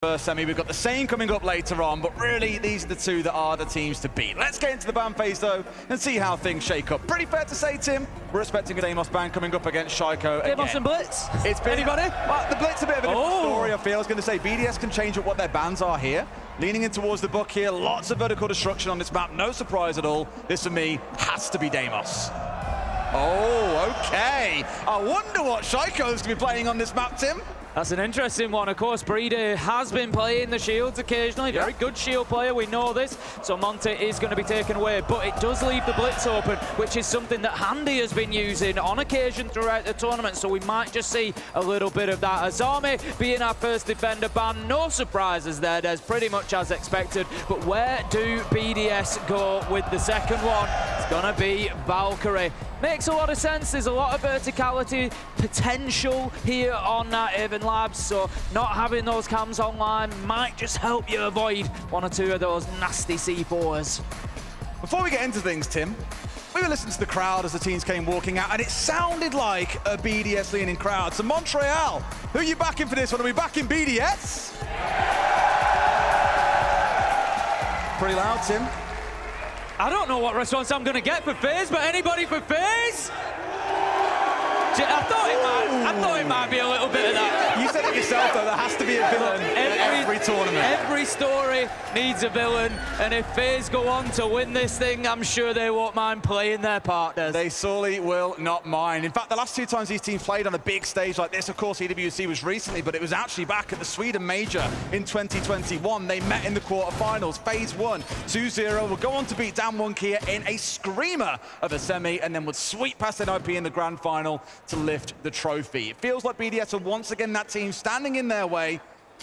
First semi, we've got the same coming up later on, but really these are the two that are the teams to beat. Let's get into the ban phase though and see how things shake up. Pretty fair to say, Tim, we're expecting a Deimos ban coming up against Shaiko again. Deimos and Blitz? It's been, anybody? Well, the Blitz a bit of a different story, I feel. I was going to say BDS can change up what their bans are here. Leaning in towards the book here, lots of vertical destruction on this map, no surprise at all. This for me has to be Deimos. Oh, okay. I wonder what Shaiko's going to be playing on this map, Tim. That's an interesting one. Of course, Breeder has been playing the shields occasionally. Very good shield player, we know this. So Monte is going to be taken away, but it does leave the Blitz open, which is something that Handy has been using on occasion throughout the tournament. So we might just see a little bit of that. Azami being our first defender ban, no surprises there. There's pretty much as expected. But where do BDS go with the second one? It's going to be Valkyrie. Makes a lot of sense. There's a lot of verticality potential here on Nighthaven Labs, so not having those cams online might just help you avoid one or two of those nasty C4s. Before we get into things, Tim, we were listening to the crowd as the teams came walking out, and it sounded like a BDS leaning crowd. So Montreal, who are you backing for this one? Are we backing BDS? Pretty loud, Tim. I don't know what response I'm going to get for FaZe, but anybody for FaZe? I thought it might be a little bit of that. You said it yourself, though. There has to be a villain in every tournament. Every story needs a villain, and if FaZe go on to win this thing, I'm sure they won't mind playing their partners. They sorely will not mind. In fact, the last two times these teams played on a big stage like this, of course, EWC was recently, but it was actually back at the Sweden Major in 2021. They met in the quarterfinals. FaZe won 2-0. Will go on to beat Damwon Kia in a screamer of a semi, and then would sweep past NIP in the grand final to lift the trophy. It feels like BDS are once again that team standing in their way.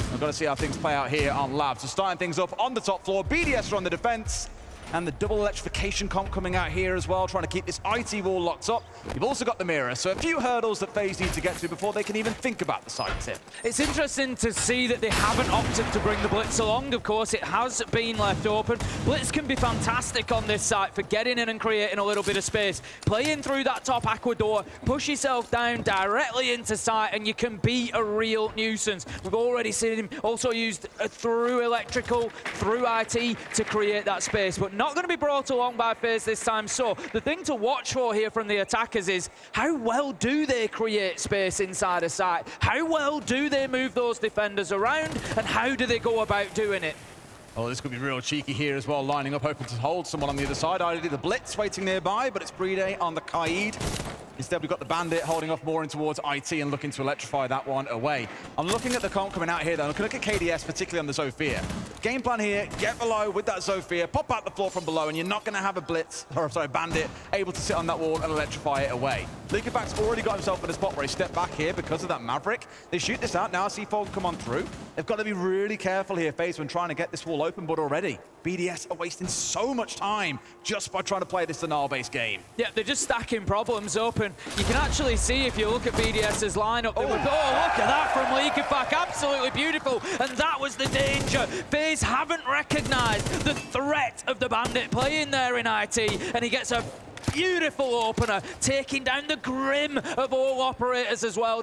We've got to see how things play out here on Labs. So starting things up on the top floor, BDS are on the defense. And the double electrification comp coming out here as well, trying to keep this IT wall locked up. You've also got the mirror, so a few hurdles that FaZe need to get to before they can even think about the side tip. It's interesting to see that they haven't opted to bring the Blitz along. Of course, it has been left open. Blitz can be fantastic on this site for getting in and creating a little bit of space. Playing through that top aqua door, push yourself down directly into site, and you can be a real nuisance. We've already seen him also used through electrical, through IT to create that space, but not going to be brought along by FaZe this time. So the thing to watch for here from the attackers is how well do they create space inside a site? How well do they move those defenders around? And how do they go about doing it? Oh, this could be real cheeky here as well, lining up, hoping to hold someone on the other side. Ideally the Blitz waiting nearby, but it's Brede on the Kaid. Instead, we've got the Bandit holding off more in towards IT and looking to electrify that one away. I'm looking at the comp coming out here, though. I'm looking at KDS, particularly on the Zofia. Game plan here, get below with that Zofia, pop out the floor from below, and you're not going to have a Blitz, or sorry, Bandit, able to sit on that wall and electrify it away. Lukeback's already got himself in a spot where he stepped back here because of that Maverick. They shoot this out now, C4 can come on through. They've got to be really careful here, FaZe, when trying to get this wall open, but already BDS are wasting so much time just by trying to play this denial-based game. Yeah, they're just stacking problems open. You can actually see, if you look at BDS's lineup, look at that from Lukeback, absolutely beautiful, and that was the danger. FaZe haven't recognized the threat of the Bandit playing there in IT, and he gets a beautiful opener, taking down the grim of all operators as well.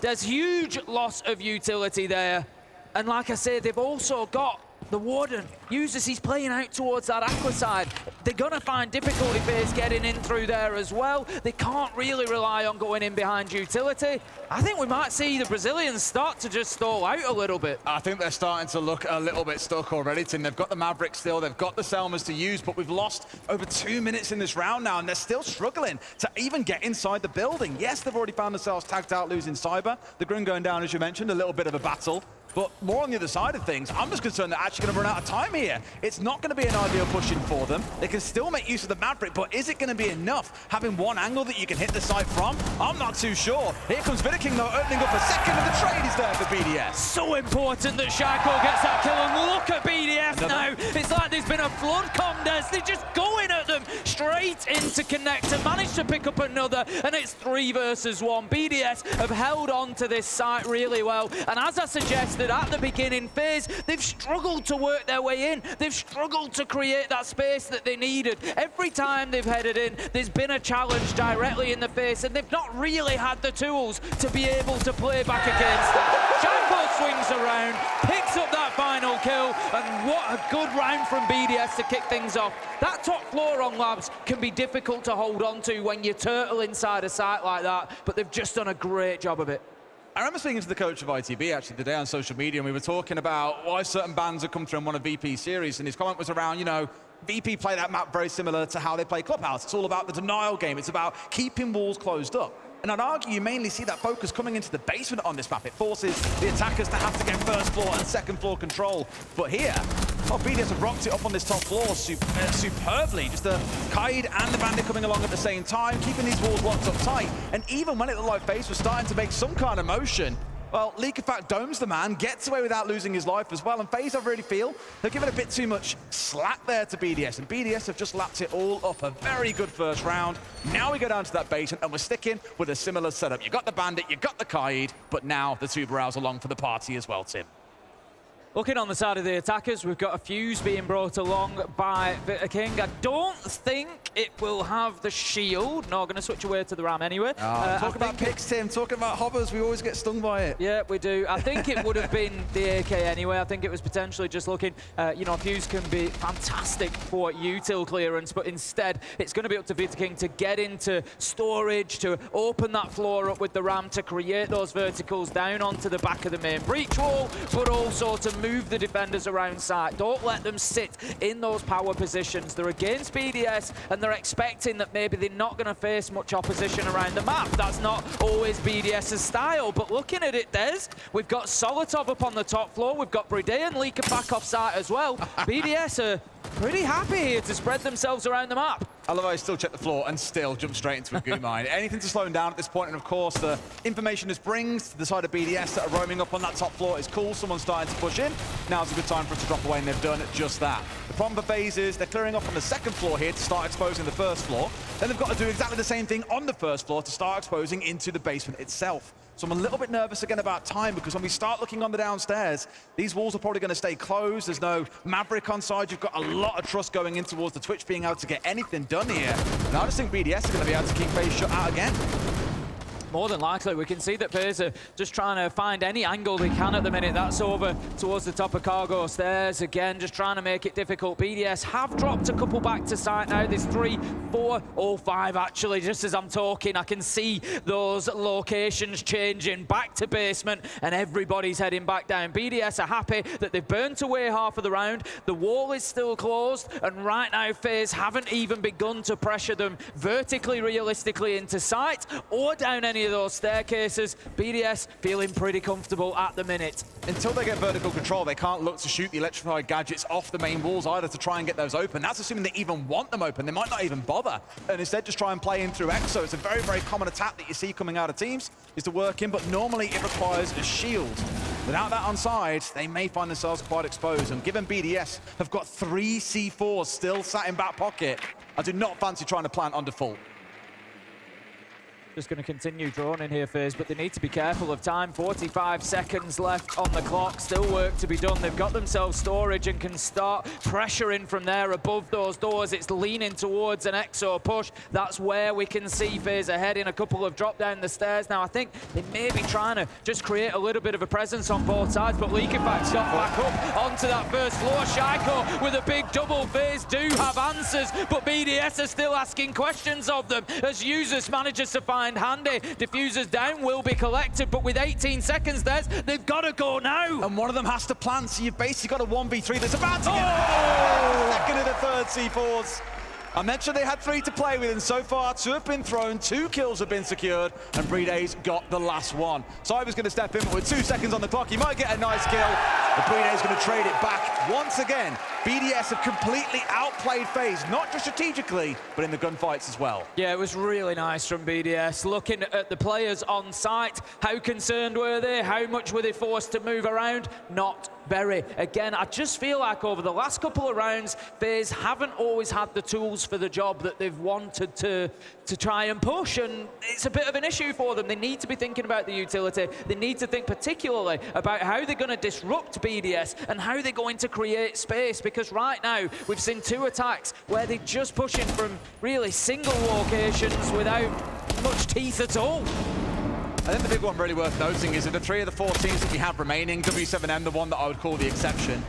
There's huge loss of utility there. And like I said, they've also got the Warden uses, he's playing out towards that aqua side. They're going to find difficulty FaZe getting in through there as well. They can't really rely on going in behind utility. I think we might see the Brazilians start to just stall out a little bit. I think they're starting to look a little bit stuck already, Tim. They've got the Maverick still, they've got the Selmas to use, but we've lost over 2 minutes in this round now, and they're still struggling to even get inside the building. Yes, they've already found themselves tagged out, losing Cyber. The Grim going down, as you mentioned, a little bit of a battle. But more on the other side of things, I'm just concerned they're actually going to run out of time here. It's not going to be an ideal push-in for them. They can still make use of the Maverick, but is it going to be enough? Having one angle that you can hit the site from? I'm not too sure. Here comes Vidaking, though, opening up a second, and the trade is there for BDS. So important that Shaiko gets that kill, and look at BDS now. It's like there's been a flood contest. They're just going at them straight into connector, managed to pick up another, and it's 3 versus 1. BDS have held on to this site really well, and as I suggested at the beginning, FaZe, they've struggled to work their way in. They've struggled to create that space that they needed. Every time they've headed in, there's been a challenge directly in the face, and they've not really had the tools to be able to play back against it. Shaiko swings around, picks picks up that final kill, and what a good round from BDS to kick things off. That top floor on Labs can be difficult to hold on to when you turtle inside a site like that, but they've just done a great job of it. I remember speaking to the coach of ITB actually today on social media, and we were talking about why certain bans have come through and won a VP series, and his comment was around, you know, VP play that map very similar to how they play Clubhouse. It's all about the denial game. It's about keeping walls closed up. And I'd argue you mainly see that focus coming into the basement on this map. It forces the attackers to have to get first floor and second floor control. But here, BDS have rocked it up on this top floor superbly. Just the Kaid and the Bandit coming along at the same time, keeping these walls locked up tight. And even when it looked like FaZe was starting to make some kind of motion, well, Leak-of-Fact domes the man, gets away without losing his life as well. And FaZe, I really feel, they've given a bit too much slack there to BDS. And BDS have just lapped it all up. A very good first round. Now we go down to that basement, and we're sticking with a similar setup. You got the Bandit, you got the Kaid, but now the two Browse along for the party as well, Tim. Looking on the side of the attackers, we've got a fuse being brought along by Bitter King. I don't think it will have the shield. No, going to switch away to the Ram anyway. Talk about picks, Tim. Talking about hovers, we always get stung by it. Yeah, we do. I think it would have been the AK anyway. I think it was potentially just looking, you know, fuse can be fantastic for util clearance, but instead it's going to be up to Bitter King to get into storage, to open that floor up with the Ram, to create those verticals down onto the back of the main breach wall, but also to move the defenders around site. Don't let them sit in those power positions. They're against BDS, and they're expecting that maybe they're not going to face much opposition around the map. That's not always BDS's style, but looking at it, Des, we've got Solotov up on the top floor, we've got Bride and Leaker back off site as well. BDS are pretty happy here to spread themselves around the map. I love how I still check the floor and still jump straight into a goo mine. Anything to slow him down at this point, and of course the information this brings to the side of BDS that are roaming up on that top floor is cool. Someone's starting to push in. Now's a good time for it to drop away, and they've done just that. The problem for FaZe is they're clearing off on the second floor here to start exposing the first floor. Then they've got to do exactly the same thing on the first floor to start exposing into the basement itself. So I'm a little bit nervous again about time, because when we start looking on the downstairs, these walls are probably going to stay closed. There's no Maverick on side. You've got a lot of trust going in towards the Twitch being able to get anything done here. And I just think BDS are going to be able to keep FaZe shut out again. More than likely, we can see that FaZe are just trying to find any angle they can at the minute. That's over towards the top of cargo stairs. Again, just trying to make it difficult. BDS have dropped a couple back to site now. There's 3, 4, or 5 actually. Just as I'm talking, I can see those locations changing back to basement, and everybody's heading back down. BDS are happy that they've burnt away half of the round. The wall is still closed, and right now FaZe haven't even begun to pressure them vertically, realistically into site or down any of those staircases. BDS feeling pretty comfortable at the minute. Until they get vertical control, they can't look to shoot the electrified gadgets off the main walls either to try and get those open. That's assuming they even want them open. They might not even bother, and instead just try and play in through EXO. It's a very, very common attack that you see coming out of teams, is to work in, but normally it requires a shield. Without that on side, they may find themselves quite exposed, and given BDS have got 3 C4s still sat in back pocket, I do not fancy trying to plant on default. Just going to continue droning here, FaZe, but they need to be careful of time. 45 seconds left on the clock. Still work to be done. They've got themselves storage and can start pressuring from there above those doors. It's leaning towards an EXO push. That's where we can see FaZe ahead in a couple of drop down the stairs. Now, I think they may be trying to just create a little bit of a presence on both sides, but Leak-of-Fact's got back up onto that first floor. Shaiko with a big double. FaZe do have answers, but BDS are still asking questions of them as users manages to find handy. Diffusers down will be collected, but with 18 seconds they've got to go now. And one of them has to plant, so you've basically got a 1v3 that's about to get second and a third C4s. I mentioned they had 3 to play with, and so far 2 have been thrown, 2 kills have been secured, and Bride's got the last one. So I was going to step in, but with 2 seconds on the clock, he might get a nice kill, but Bride's going to trade it back. Once again, BDS have completely outplayed FaZe, not just strategically, but in the gunfights as well. Yeah, it was really nice from BDS. Looking at the players on site, how concerned were they? How much were they forced to move around? Not very. Again, I just feel like over the last couple of rounds, FaZe haven't always had the tools for the job that they've wanted to try and push, and it's a bit of an issue for them. They need to be thinking about the utility. They need to think particularly about how they're going to disrupt BDS and how they're going to create space, because right now we've seen 2 attacks where they're just pushing from really single locations without much teeth at all. I think the big one really worth noting is that the 3 of the 4 teams that we have remaining, W7M, the one that I would call the exception,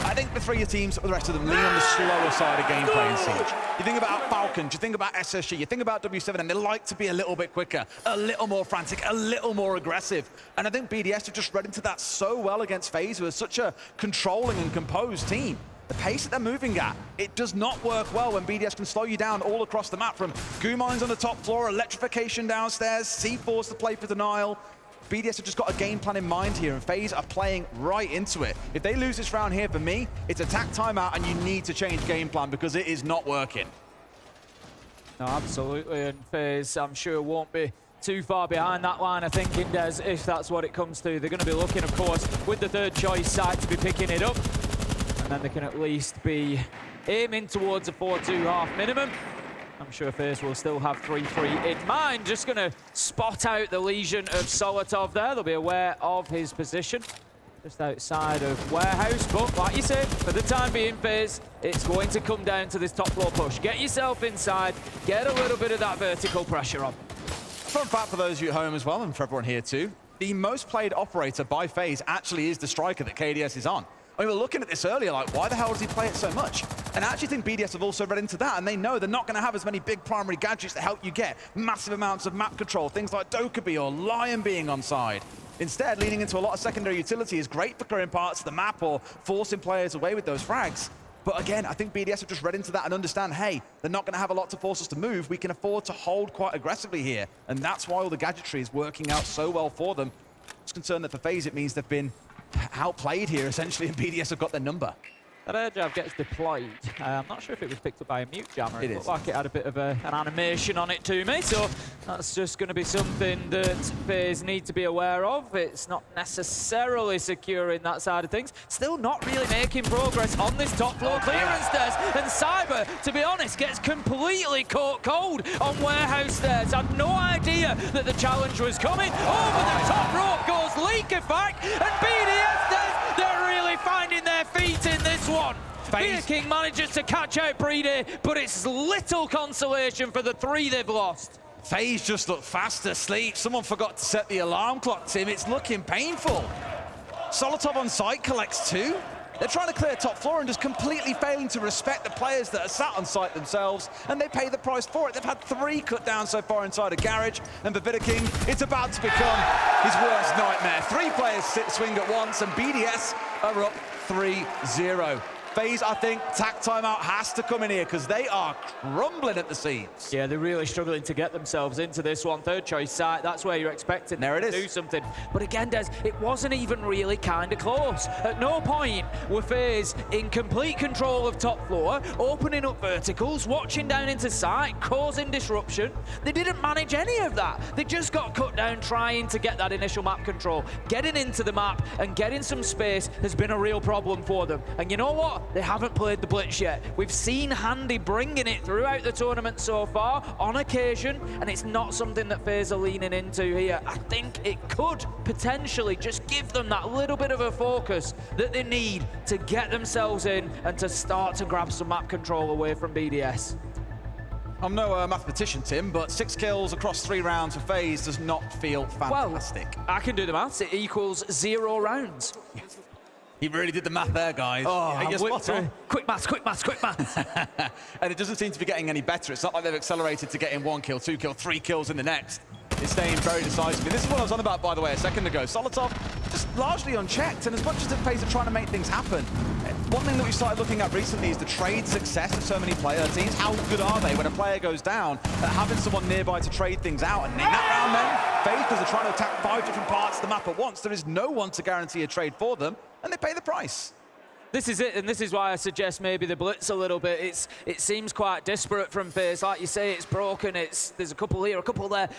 I think the 3 teams, the rest of them, lean on the slower side of gameplay in Siege. You think about Falcons, you think about SSG, you think about W7M, they like to be a little bit quicker, a little more frantic, a little more aggressive. And I think BDS have just read into that so well against FaZe, who are such a controlling and composed team. The pace that they're moving at, it does not work well when BDS can slow you down all across the map, from goo mines on the top floor, electrification downstairs, C4s to play for denial. BDS have just got a game plan in mind here, and FaZe are playing right into it. If they lose this round here, for me, it's attack timeout, and you need to change game plan because it is not working. No, absolutely, and FaZe, I'm sure, won't be too far behind that line of thinking, Des, if that's what it comes to. They're going to be looking, of course, with the third choice side to be picking it up, and then they can at least be aiming towards a 4-2 half minimum. I'm sure FaZe will still have 3-3 in mind. Just going to spot out the lesion of Solotov there. They'll be aware of his position just outside of Warehouse. But like you said, for the time being, FaZe, it's going to come down to this top floor push. Get yourself inside, get a little bit of that vertical pressure on. Fun fact for those of you at home as well, and for everyone here too, the most played operator by FaZe actually is the striker that KDS is on. We were looking at this earlier, like, why the hell does he play it so much? And I actually think BDS have also read into that, and they know they're not going to have as many big primary gadgets that help you get massive amounts of map control, things like Dokkaebi or Lion being on side. Instead, leaning into a lot of secondary utility is great for clearing parts of the map or forcing players away with those frags. But again, I think BDS have just read into that and understand, hey, they're not going to have a lot to force us to move. We can afford to hold quite aggressively here. And that's why all the gadgetry is working out so well for them. I'm just concerned that for FaZe, it means they've been outplayed here, essentially, and BDS have got their number. That air jab gets deployed. I'm not sure if it was picked up by a mute jammer. It looked like it had a bit of an animation on it to me, so that's just going to be something that FaZe need to be aware of. It's not necessarily secure in that side of things. Still not really making progress on this top floor clearance stairs, and Cyber, to be honest, gets completely caught cold on Warehouse stairs. Had no idea that the challenge was coming. Over the top rope goes Leak Effect, and BDS does. They're really finding their feet in this one. Fear King manages to catch out Breedy, but it's little consolation for the 3 they've lost. FaZe just looked fast asleep. Someone forgot to set the alarm clock, Tim. It's looking painful. Solotov on site collects 2. They're trying to clear top floor and just completely failing to respect the players that are sat on site themselves, and they pay the price for it. They've had 3 cut down so far inside a garage, and for King, it's about to become his worst nightmare. 3 players swing at once, and BDS are up 3-0. FaZe, I think, tack timeout has to come in here because they are crumbling at the seams. Yeah, they're really struggling to get themselves into this one. Third choice site, that's where you're expecting them to do something. But again, Des, it wasn't even really kind of close. At no point were FaZe in complete control of top floor, opening up verticals, watching down into site, causing disruption. They didn't manage any of that. They just got cut down trying to get that initial map control. Getting into the map and getting some space has been a real problem for them. And you know what? They haven't played the Blitz yet. We've seen Handy bringing it throughout the tournament so far, on occasion, and it's not something that FaZe are leaning into here. I think it could potentially just give them that little bit of a focus that they need to get themselves in and to start to grab some map control away from BDS. I'm no mathematician, Tim, but 6 kills across 3 rounds for FaZe does not feel fantastic. Well, I can do the maths. It equals 0 rounds. He really did the math there, guys. Oh, you're spot on. Quick maths, quick maths, quick maths. And it doesn't seem to be getting any better. It's not like they've accelerated to getting 1 kill, 2 kill, 3 kills in the next. It's staying very decisively. This is what I was on about, by the way, a second ago. Solotov just largely unchecked, and as much as the FaZe are trying to make things happen, one thing that we started looking at recently is the trade success of so many player teams. How good are they when a player goes down at having someone nearby to trade things out? And in that round then, FaZe, because they're trying to attack 5 different parts of the map at once, there is no one to guarantee a trade for them, and they pay the price. This is it, and this is why I suggest maybe the Blitz a little bit. It seems quite disparate from FaZe. Like you say, it's broken. There's a couple here, a couple there.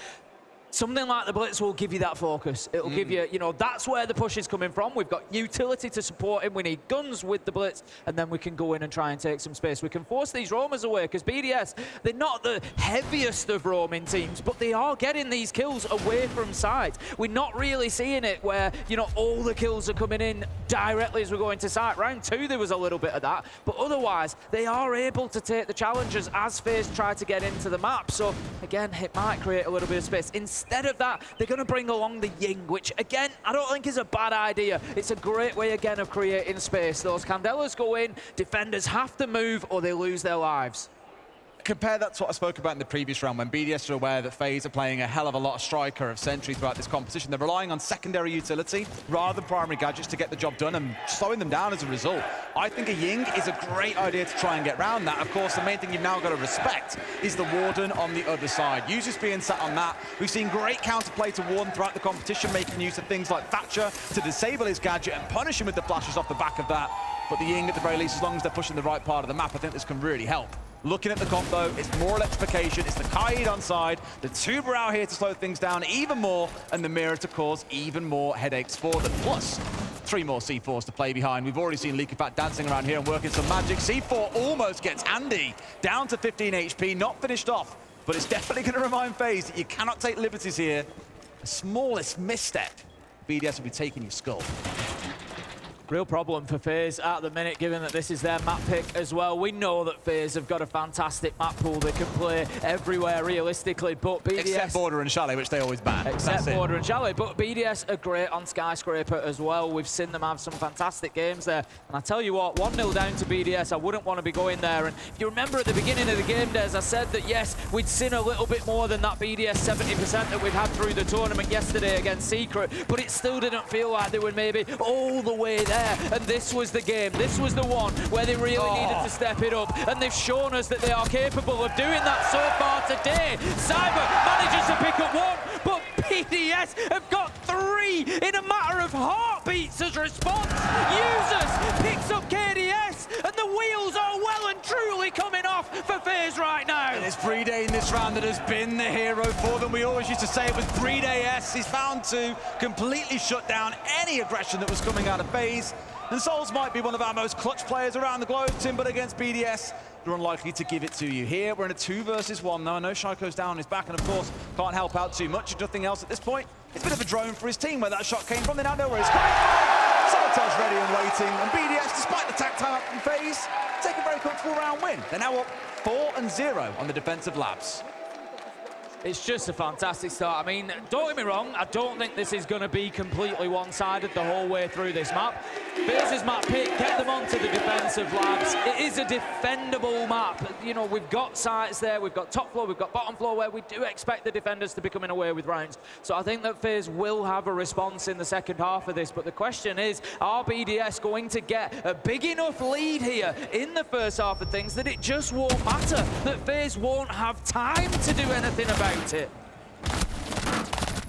Something like the Blitz will give you that focus. It'll give you, you know, that's where the push is coming from. We've got utility to support him. We need guns with the Blitz, and then we can go in and try and take some space. We can force these roamers away, because BDS, they're not the heaviest of roaming teams, but they are getting these kills away from site. We're not really seeing it where, you know, all the kills are coming in directly as we're going to site. Round 2, there was a little bit of that, but otherwise, they are able to take the challenges as FaZe try to get into the map. So, again, it might create a little bit of space. Instead instead of that, they're going to bring along the Ying, which, again, I don't think is a bad idea. It's a great way, again, of creating space. Those Candelas go in, defenders have to move or they lose their lives. Compare that to what I spoke about in the previous round when BDS are aware that FaZe are playing a hell of a lot of striker of Sentry throughout this competition. They're relying on secondary utility rather than primary gadgets to get the job done and slowing them down as a result. I think a Ying is a great idea to try and get around that. Of course, the main thing you've now got to respect is the Warden on the other side. Users being sat on that. We've seen great counterplay to Warden throughout the competition, making use of things like Thatcher to disable his gadget and punish him with the flashes off the back of that. But the Ying, at the very least, as long as they're pushing the right part of the map, I think this can really help. Looking at the comp, though, it's more electrification. It's the Kaid on side, the Tuber out here to slow things down even more, and the Mirror to cause even more headaches for them. Plus, 3 more C4s to play behind. We've already seen Leakyfat dancing around here and working some magic. C4 almost gets Andy down to 15 HP, not finished off, but it's definitely going to remind FaZe that you cannot take liberties here. The smallest misstep, BDS will be taking your skull. Real problem for FaZe at the minute, given that this is their map pick as well. We know that FaZe have got a fantastic map pool. They can play everywhere realistically, but BDS... Except Border and Chalet, which they always ban. Except Border and Chalet, but BDS are great on Skyscraper as well. We've seen them have some fantastic games there. And I tell you what, 1-0 down to BDS, I wouldn't want to be going there. And if you remember at the beginning of the game, Des, I said that, yes, we'd seen a little bit more than that BDS 70% that we'd had through the tournament yesterday against Secret, but it still didn't feel like they were maybe all the way there. And this was the game. This was the one where they really needed to step it up. And they've shown us that they are capable of doing that so far today. Cyber manages to pick up 1, but BDS have got 3 in a matter of heartbeats as response. Users picks up KDS, and the wheels are well and truly coming off for FaZe right now. And it's BDS in this round that has been the hero for them. We always used to say it was BDS. He's found to completely shut down any aggression that was coming out of FaZe. And Souls might be one of our most clutch players around the globe, Tim, but against BDS, they're unlikely to give it to you. Here, we're in a 2 versus 1 though. I know Shaiko's down on his back and, of course, can't help out too much. Nothing else at this point. It's a bit of a drone for his team where that shot came from. They now know where it's coming from. Solitair's ready and waiting. And BDS, despite the tact time up from FaZe, take a very comfortable round win. They're now up 4-0 on the defensive labs. It's just a fantastic start. I mean, don't get me wrong, I don't think this is going to be completely one-sided the whole way through this map. FaZe's map pick, get them onto the defensive labs. It is a defendable map. You know, we've got sites there, we've got top floor, we've got bottom floor where we do expect the defenders to be coming away with rounds. So I think that FaZe will have a response in the second half of this. But the question is, are BDS going to get a big enough lead here in the first half of things that it just won't matter, that FaZe won't have time to do anything about it?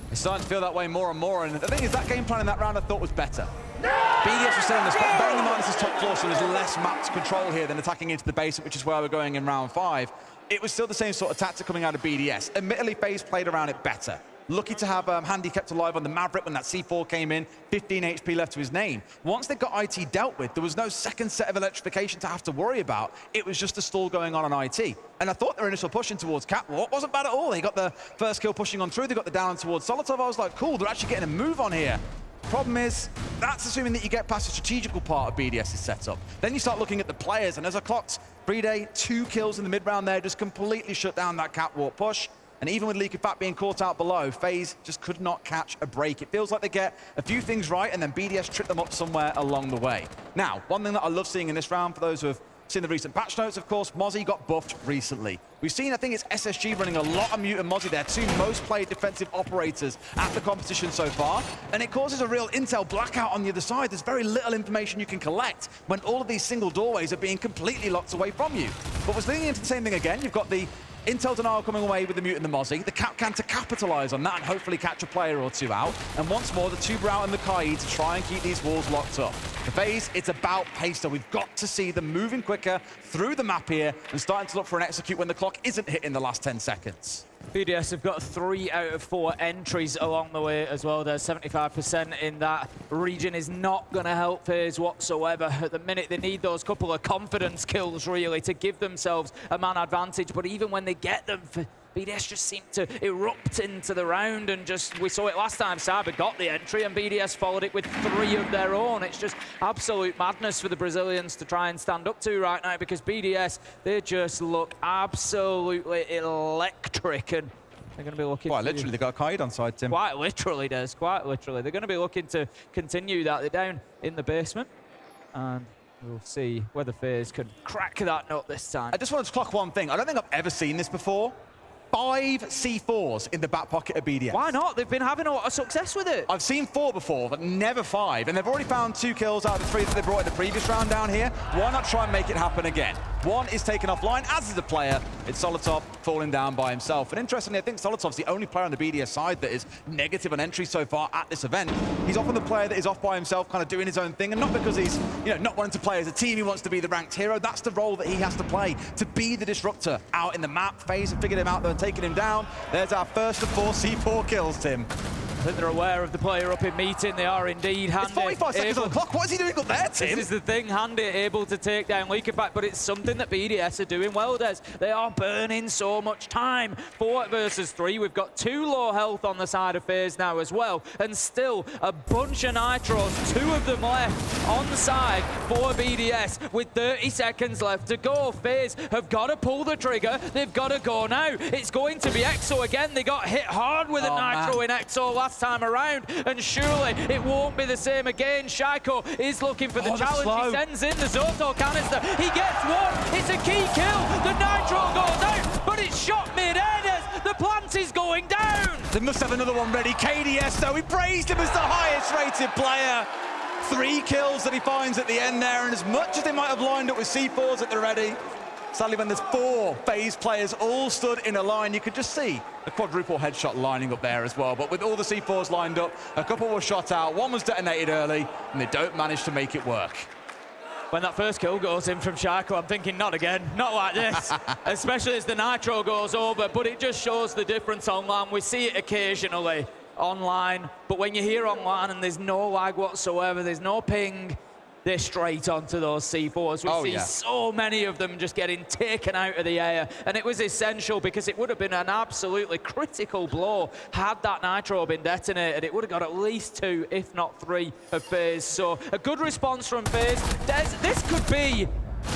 It's starting to feel that way more and more, and the thing is, that game plan in that round I thought was better. BDS was saying the spot, bearing in mind this is top floor, so there's less map to control here than attacking into the basement, which is where we're going in round 5. It was still the same sort of tactic coming out of BDS. Admittedly, FaZe played around it better. Lucky to have Handy kept alive on the Maverick when that C4 came in, 15 HP left to his name. Once they got IT dealt with, there was no second set of electrification to have to worry about. It was just a stall going on IT. And I thought their initial pushing towards Catwalk wasn't bad at all. They got the first kill pushing on through, they got the down towards Solitov. I was like, cool, they're actually getting a move on here. Problem is, that's assuming that you get past the strategical part of BDS's setup. Then you start looking at the players, and as I clocked, BDS, 2 kills in the mid-round there, just completely shut down that Catwalk push. And even with Leakyfat being caught out below, FaZe just could not catch a break. It feels like they get a few things right, and then BDS trip them up somewhere along the way. Now, one thing that I love seeing in this round, for those who have seen the recent patch notes, of course, Mozzie got buffed recently. We've seen, I think it's SSG running a lot of Mute and Mozzie. They're 2 most played defensive operators at the competition so far, and it causes a real intel blackout on the other side. There's very little information you can collect when all of these single doorways are being completely locked away from you. But we're leaning into the same thing again. You've got the Intel denial coming away with the Mute and the Mozzie. The Cap can to capitalise on that and hopefully catch a player or 2 out. And once more, the Tuber out and the Kaid to try and keep these walls locked up. For FaZe, it's about pace, so we've got to see them moving quicker through the map here and starting to look for an execute when the clock isn't hit in the last 10 seconds. BDS have got 3 out of 4 entries along the way as well. There's 75% in that region is not going to help FaZe whatsoever. At the minute, they need those couple of confidence kills, really, to give themselves a man advantage. But even when they get them, BDS just seem to erupt into the round, and just, we saw it last time, Cyber got the entry and BDS followed it with 3 of their own. It's just absolute madness for the Brazilians to try and stand up to right now, because BDS, they just look absolutely electric. And They're going to be looking Quite literally, they got a kite on side, Tim. Quite literally, Des. Quite literally. They're going to be looking to continue that. They're down in the basement. And we'll see whether FaZe can crack that nut this time. I just wanted to clock one thing. I don't think I've ever seen this before. 5 C4s in the back pocket of BDS. Why not? They've been having a lot of success with it. I've seen 4 before, but never 5. And they've already found 2 kills out of the 3 that they brought in the previous round down here. Why not try and make it happen again? One is taken offline, as is the player. It's Solotov falling down by himself. And interestingly, I think Solotov's the only player on the BDS side that is negative on entry so far at this event. He's often the player that is off by himself, kind of doing his own thing, and not because he's, not wanting to play as a team. He wants to be the ranked hero. That's the role that he has to play, to be the disruptor out in the map. FaZe have figured him out, they're taking him down. There's our first of 4 C4 kills, Tim. I think they're aware of the player up in meeting. They are indeed handy. It's 45 seconds on the clock. What is he doing up there, Tim? This is the thing, handy, able to take down Leakerback, but it's something that BDS are doing well, Des. They are burning so much time. 4 versus 3. We've got 2 low health on the side of FaZe now as well, and still a bunch of nitros, 2 of them left on the side for BDS with 30 seconds left to go. FaZe have got to pull the trigger. They've got to go now. It's going to be EXO again. They got hit hard with a nitro in EXO last time around, and surely it won't be the same again. Shaiko is looking for the challenge. He sends in the Zoto canister. He gets 1. It's a key kill. The nitro goes out, but it's shot mid-air. The plant is going down. They must have another one ready. KDS, though, we praised him as the highest rated player. 3 kills that he finds at the end there, and as much as they might have lined up with C4s at the ready, sadly, when there's 4 FaZe players all stood in a line, you could just see a quadruple headshot lining up there as well. But with all the C4s lined up, a couple were shot out, 1 was detonated early, and they don't manage to make it work. When that first kill goes in from Shaiko, I'm thinking, not again, not like this. Especially as the nitro goes over, but it just shows the difference online. We see it occasionally online, but when you're here online and there's no lag whatsoever, there's no ping, they're straight onto those C4s. We see so many of them just getting taken out of the air, and it was essential because it would have been an absolutely critical blow had that nitro been detonated. It would have got at least 2, if not 3, of FaZe. So a good response from FaZe. This could be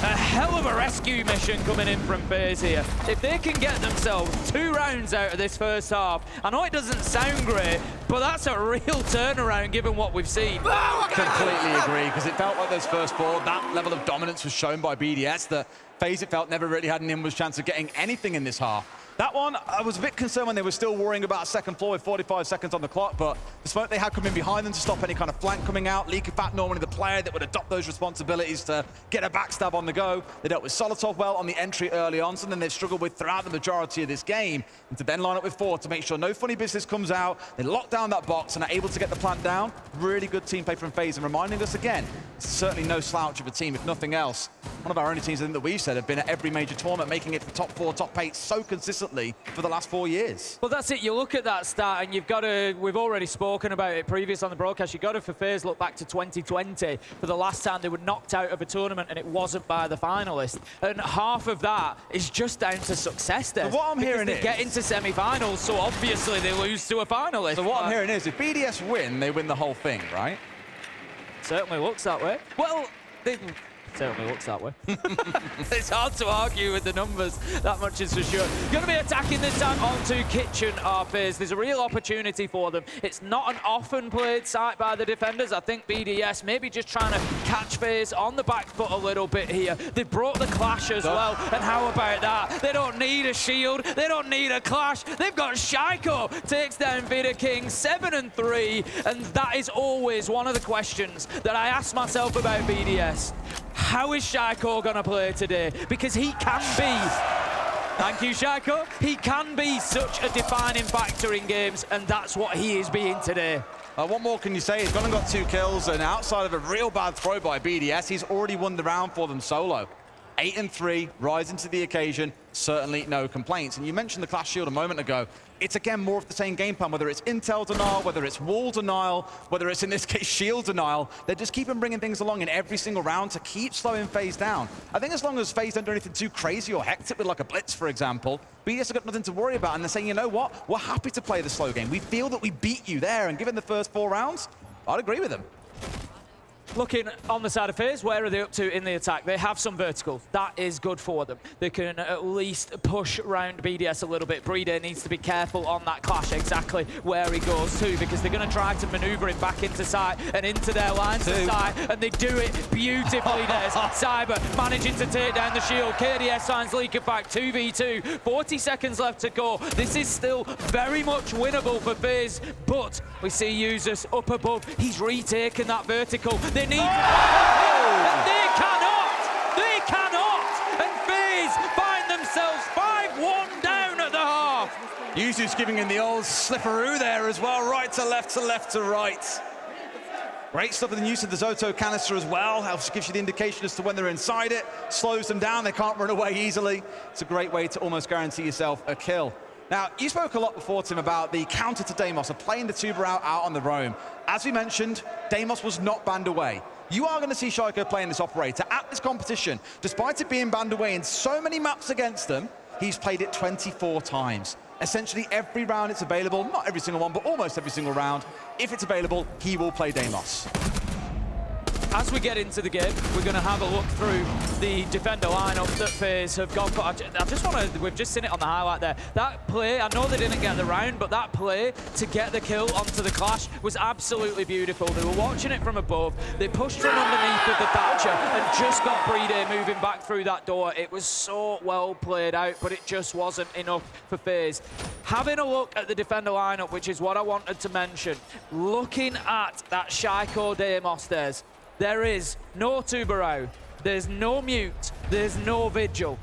a hell of a rescue mission coming in from FaZe here. If they can get themselves 2 rounds out of this first half, I know it doesn't sound great, but that's a real turnaround given what we've seen. Completely agree, because it felt like those first 4, that level of dominance was shown by BDS, that FaZe, it felt, never really had an inwards chance of getting anything in this half. That one, I was a bit concerned when they were still worrying about a second floor with 45 seconds on the clock, but the smoke they had coming behind them to stop any kind of flank coming out. Leakerback, normally the player that would adopt those responsibilities to get a backstab on the go. They dealt with Solotov well on the entry early on, something they've struggled with throughout the majority of this game. And to then line up with 4 to make sure no funny business comes out. They lock down that box and are able to get the plant down. Really good team play from FaZe, and reminding us again, it's certainly no slouch of a team, if nothing else. One of our only teams, I think, that we've said have been at every major tournament, making it to top 4, top 8 so consistently for the last 4 years. Well, that's it. You look at that stat, and you've got to, we've already spoken about it previous on the broadcast, you've got to, for FaZe, look back to 2020 for the last time they were knocked out of a tournament, and it wasn't by the finalists. And half of that is just down to success there. So what I'm hearing is, they get into semi-finals, so obviously they lose to a finalist. So what I'm hearing is, if BDS win, they win the whole thing, right? Certainly looks that way. Well, certainly looks that way. It's hard to argue with the numbers, that much is for sure. Going to be attacking this time onto Kitchen FaZe. There's a real opportunity for them. It's not an often played site by the defenders. I think BDS maybe just trying to catch FaZe on the back foot a little bit here. They've brought the clash as well, and how about that? They don't need a shield, they don't need a clash. They've got Shaiko, takes down Vida King, 7-3, and that is always one of the questions that I ask myself about BDS. How is Shaiko gonna play today? Because he can be, thank you Shaiko, he can be such a defining factor in games, and that's what he is being today. What more can you say? He's gone and got 2 kills, and outside of a real bad throw by BDS, he's already won the round for them solo. 8-3, rising to the occasion, certainly no complaints. And you mentioned the Clash Shield a moment ago. It's again more of the same game plan, whether it's intel denial, whether it's wall denial, whether it's in this case shield denial. They just keep on bringing things along in every single round to keep slowing FaZe down. I think as long as FaZe don't do anything too crazy or hectic with like a blitz, for example, BDS have got nothing to worry about, and they're saying, you know what? We're happy to play the slow game. We feel that we beat you there, and given the first 4 rounds, I'd agree with them. Looking on the side of FaZe, where are they up to in the attack? They have some vertical. That is good for them. They can at least push around BDS a little bit. Breeder needs to be careful on that clash, exactly where he goes to, because they're going to try to maneuver him back into sight and into their lines of sight, and they do it beautifully. There's Cyber managing to take down the shield. KDS finds Leaker back 2v2. 40 seconds left to go. This is still very much winnable for FaZe, but we see Users up above. He's retaken that vertical. They need and they cannot, and FaZe find themselves 5-1 down at the half. Yuzu's giving him the old slipperoo there as well, right to left to right. Great stuff with the use of the Zoto canister as well. Helps, gives you the indication as to when they're inside it, slows them down, they can't run away easily. It's a great way to almost guarantee yourself a kill. Now, you spoke a lot before, Tim, about the counter to Deimos, of playing the tuber out on the roam. As we mentioned, Deimos was not banned away. You are going to see Shaiko playing this operator at this competition. Despite it being banned away in so many maps against them, he's played it 24 times. Essentially every round it's available, not every single one, but almost every single round. If it's available, he will play Deimos. As we get into the game, we're going to have a look through the defender lineup that FaZe have gone for. I just want to, we've just seen it on the highlight there. That play, I know they didn't get the round, but that play to get the kill onto the clash was absolutely beautiful. They were watching it from above. They pushed from underneath of the Thatcher and just got Breeder moving back through that door. It was so well played out, but it just wasn't enough for FaZe. Having a look at the defender lineup, which is what I wanted to mention, looking at that Shaiko Deimos there is no Tubarão, there's no Mute, there's no Vigil.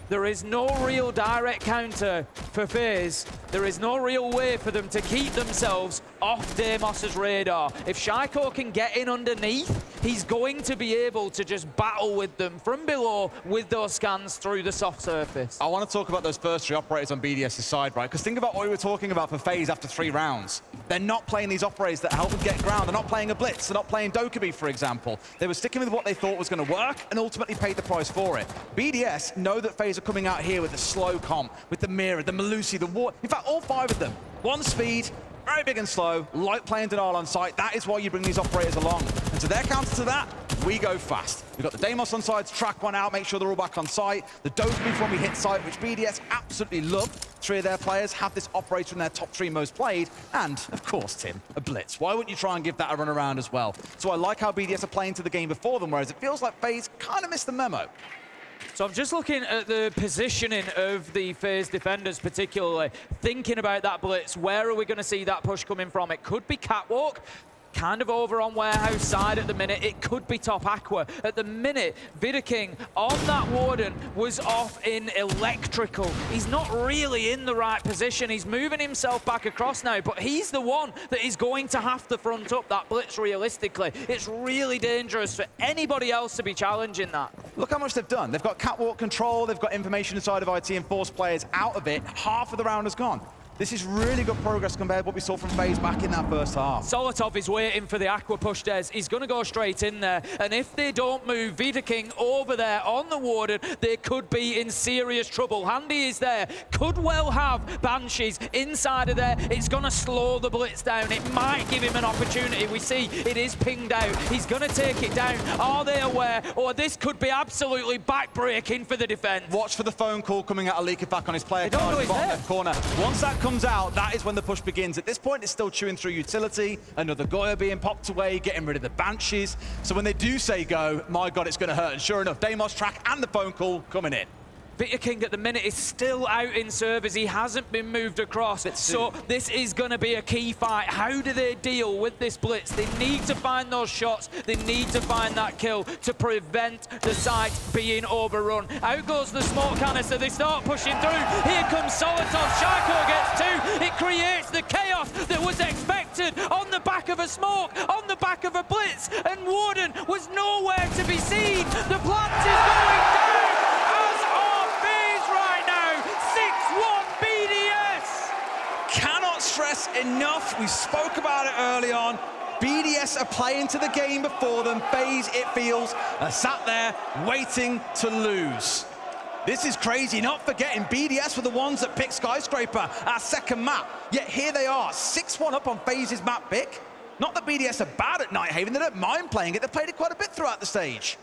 There is no real direct counter for FaZe. There is no real way for them to keep themselves off Deimos's radar. If Shaiko can get in underneath, he's going to be able to just battle with them from below with those scans through the soft surface. I want to talk about those first three operators on BDS's side, right? Because think about what we were talking about for FaZe after 3 rounds. They're not playing these operators that help them get ground. They're not playing a blitz. They're not playing Dokkaebi, for example. They were sticking with what they thought was going to work and ultimately paid the price for it. BDS know that FaZe are coming out here with the slow comp, with the Mirror, the Melusi, the War. In fact, all 5 of them. 1 speed, very big and slow, like playing denial on site. That is why you bring these operators along. And to their counter to that, we go fast. We've got the Deimos on side to track one out, make sure they're all back on site. The Dokkaebi when we hit site, which BDS absolutely love. 3 of their players have this operator in their top 3 most played. And, of course, Tim, a blitz. Why wouldn't you try and give that a run around as well? So I like how BDS are playing to the game before them, whereas it feels like FaZe kind of missed the memo. So I'm just looking at the positioning of the FaZe defenders, particularly thinking about that blitz. Where are we going to see that push coming from? It could be Catwalk, kind of over on Warehouse side at the minute. It could be top Aqua. At the minute, Vidaking on that Warden was off in electrical. He's not really in the right position. He's moving himself back across now, but he's the one that is going to have to front up that blitz realistically. It's really dangerous for anybody else to be challenging that. Look how much they've done. They've got Catwalk control, they've got information inside of IT and force players out of it. Half of the round has gone. This is really good progress compared to what we saw from FaZe back in that first half. Solotov is waiting for the Aqua push, Des. He's going to go straight in there. And if they don't move Vidaking over there on the Warden, they could be in serious trouble. Handy is there. Could well have Banshees inside of there. It's going to slow the blitz down. It might give him an opportunity. We see it is pinged out. He's going to take it down. Are they aware? Or this could be absolutely backbreaking for the defense. Watch for the phone call coming out of Leaker back on his player They don't card know in the he's bottom there. left corner. Once that comes out, that is when the push begins. At this point, it's still chewing through utility, another Goya being popped away, getting rid of the Banshees. So when they do say go, my God, it's going to hurt. And sure enough, Deimos track and the phone call coming in. Vidaking at the minute is still out in service. He hasn't been moved across. So this is going to be a key fight. How do they deal with this blitz? They need to find those shots. They need to find that kill to prevent the site being overrun. Out goes the smoke canister. They start pushing through. Here comes Solotov. Shaiko gets 2. It creates the chaos that was expected on the back of a smoke, on the back of a blitz. And Warden was nowhere to be seen. The plant is going down. Cannot stress enough, we spoke about it early on, BDS are playing to the game before them. FaZe, it feels, are sat there waiting to lose. This is crazy, not forgetting BDS were the ones that picked Skyscraper, our second map. Yet here they are, 6-1 up on FaZe's map pick. Not that BDS are bad at Nighthaven, they don't mind playing it, they've played it quite a bit throughout the stage.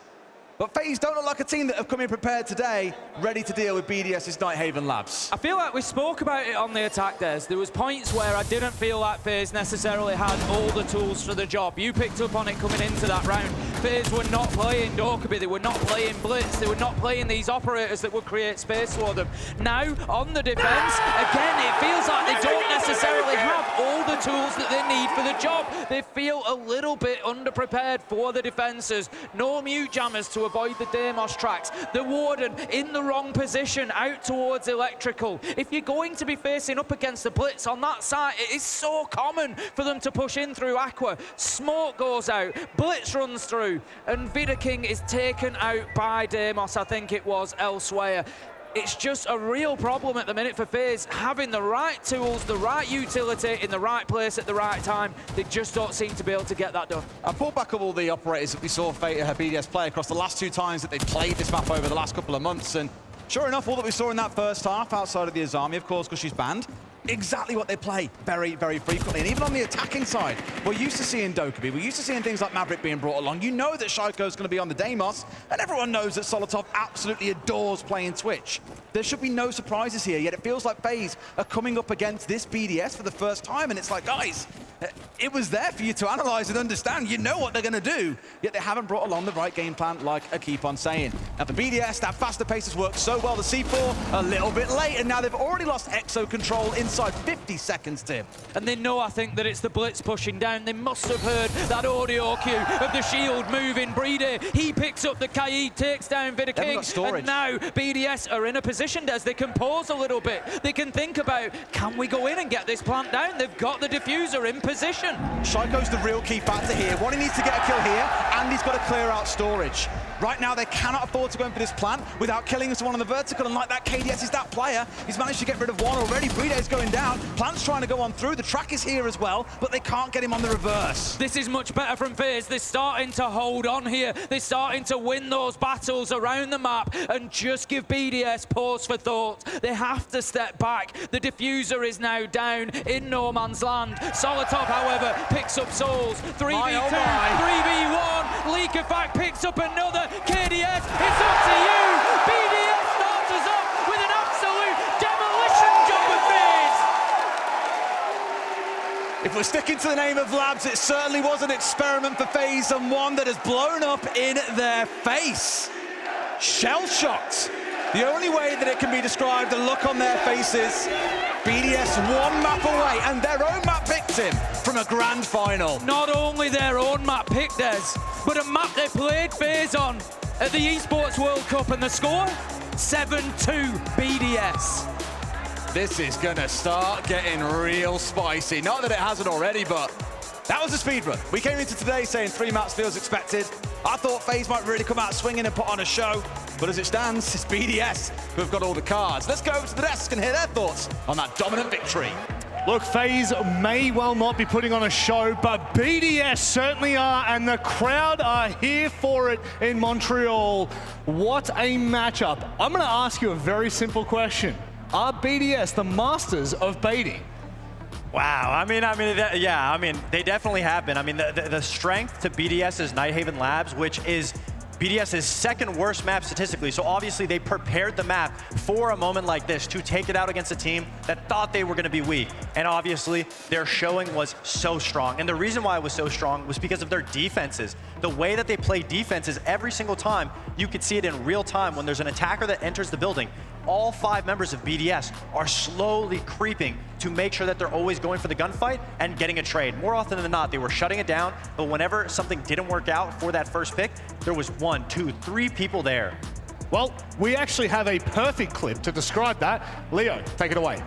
But FaZe don't look like a team that have come in prepared today, ready to deal with BDS's Nighthaven labs. I feel like we spoke about it on the attack days. There was points where I didn't feel like FaZe necessarily had all the tools for the job. You picked up on it coming into that round. FaZe were not playing Dokkaebi, they were not playing Blitz, they were not playing these operators that would create space for them. Now, on the defense, again, it feels like they don't necessarily have all the tools that they need for the job. They feel a little bit underprepared for the defenses. No mute jammers to avoid the Deimos tracks. The Warden in the wrong position, out towards Electrical. If you're going to be facing up against the Blitz on that side, it is so common for them to push in through Aqua. Smoke goes out, Blitz runs through, and Vidaking is taken out by Deimos, I think it was, elsewhere. It's just a real problem at the minute for FaZe, having the right tools, the right utility in the right place at the right time. They just don't seem to be able to get that done. I pulled back up all the operators that we saw BDS play across the last 2 times that they've played this map over the last couple of months, and sure enough, all that we saw in that first half, outside of the Azami, of course, because she's banned, exactly what they play very, very frequently. And even on the attacking side, we're used to seeing Dokkaebi, we're used to seeing things like Maverick being brought along. You know that Shaiko's going to be on the Deimos, and everyone knows that Solotov absolutely adores playing Twitch. There should be no surprises here, yet it feels like FaZe are coming up against this BDS for the first time, and it's like, guys, it was there for you to analyze and understand. You know what they're going to do, yet they haven't brought along the right game plan, like I keep on saying. Now for BDS, that faster pace has worked so well. The C4 a little bit late, and now they've already lost EXO control inside 50 seconds, Tim. And they know, I think, that it's the Blitz pushing down. They must have heard that audio cue of the shield moving. Breede, he picks up the Kaid, takes down Vidaking, and now BDS are in a position, Des, they can pause a little bit. They can think about, can we go in and get this plant down? They've got the diffuser in position. Shaiko's the real key factor here. One, he needs to get a kill here, and he's got to clear out storage. Right now, they cannot afford to go in for this plant without killing someone on the vertical, and like that, KDS is that player. He's managed to get rid of one already. Breede's going down. Plant's trying to go on through. The track is here as well, but they can't get him on the reverse. This is much better from FaZe. They're starting to hold on here. They're starting to win those battles around the map and just give BDS pause for thought. They have to step back. The diffuser is now down in no man's land. Solotov, however, picks up souls. 3v2, 3v1. Liquefact picks up another. KDS, it's up to you. BDS starts us off with an absolute demolition job of FaZe. If we're sticking to the name of labs, it certainly was an experiment for FaZe, and one that has blown up in their face. Shell-shocked. The only way that it can be described, the look on their faces, BDS one map away, and their own map picked him from a grand final. Not only their own map picked us, but a map they played FaZe on at the Esports World Cup, and the score? 7-2 BDS. This is gonna start getting real spicy. Not that it hasn't already, but that was a speed run. We came into today saying 3 maps feels expected. I thought FaZe might really come out swinging and put on a show, but as it stands, it's BDS who have got all the cards. Let's go over to the desk and hear their thoughts on that dominant victory. Look, FaZe may well not be putting on a show, but BDS certainly are, and the crowd are here for it in Montreal. What a matchup. I'm going to ask you a very simple question. Are BDS the masters of baiting? Wow, they definitely have been. I mean, the strength to BDS's Nighthaven Labs, which is BDS's second worst map statistically, so obviously they prepared the map for a moment like this to take it out against a team that thought they were going to be weak. And obviously, their showing was so strong. And the reason why it was so strong was because of their defenses. The way that they play defenses every single time, you could see it in real time when there's an attacker that enters the building. All 5 members of BDS are slowly creeping to make sure that they're always going for the gunfight and getting a trade. More often than not, they were shutting it down, but whenever something didn't work out for that first pick, there was 1, 2, 3 people there. Well, we actually have a perfect clip to describe that. Leo, take it away.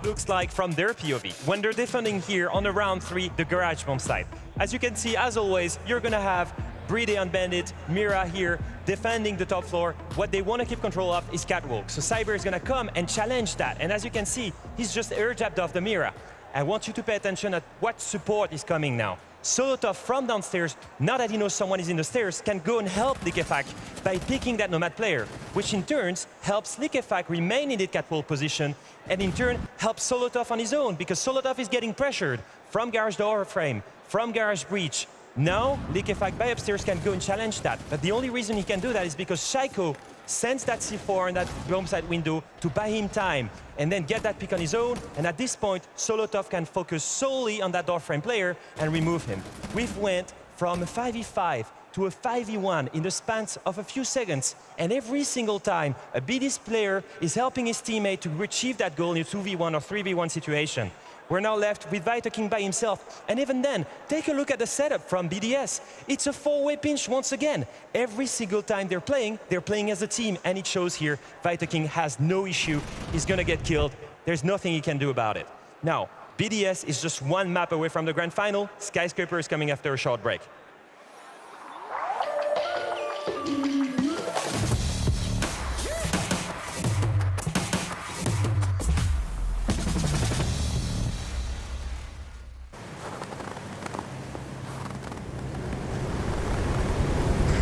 Looks like from their POV, when they're defending here on the round 3, the garage bomb side. As you can see, as always, you're gonna have Breede and Bandit, Mira here, defending the top floor. What they want to keep control of is Catwalk. So Cyber is going to come and challenge that. And as you can see, he's just air jabbed off the Mira. I want you to pay attention at what support is coming now. Solotov from downstairs, now that he knows someone is in the stairs, can go and help Liquefac by picking that Nomad player, which in turn helps Liquefac remain in the catwalk position, and in turn helps Solotov on his own, because Solotov is getting pressured from garage door frame, from garage breach. Now, Liquefac by upstairs can go and challenge that, but the only reason he can do that is because Shaiko sends that C4 in that bomb site window to buy him time and then get that pick on his own, and at this point, Solotov can focus solely on that doorframe player and remove him. We've went from a 5v5 to a 5v1 in the span of a few seconds, and every single time a BDS player is helping his teammate to achieve that goal in a 2v1 or 3v1 situation. We're now left with Vitaking by himself, and even then, take a look at the setup from BDS. It's a four-way pinch once again. Every single time they're playing as a team, and it shows here. Vitaking has no issue. He's gonna get killed. There's nothing he can do about it. Now, BDS is just one map away from the grand final. Skyscraper is coming after a short break.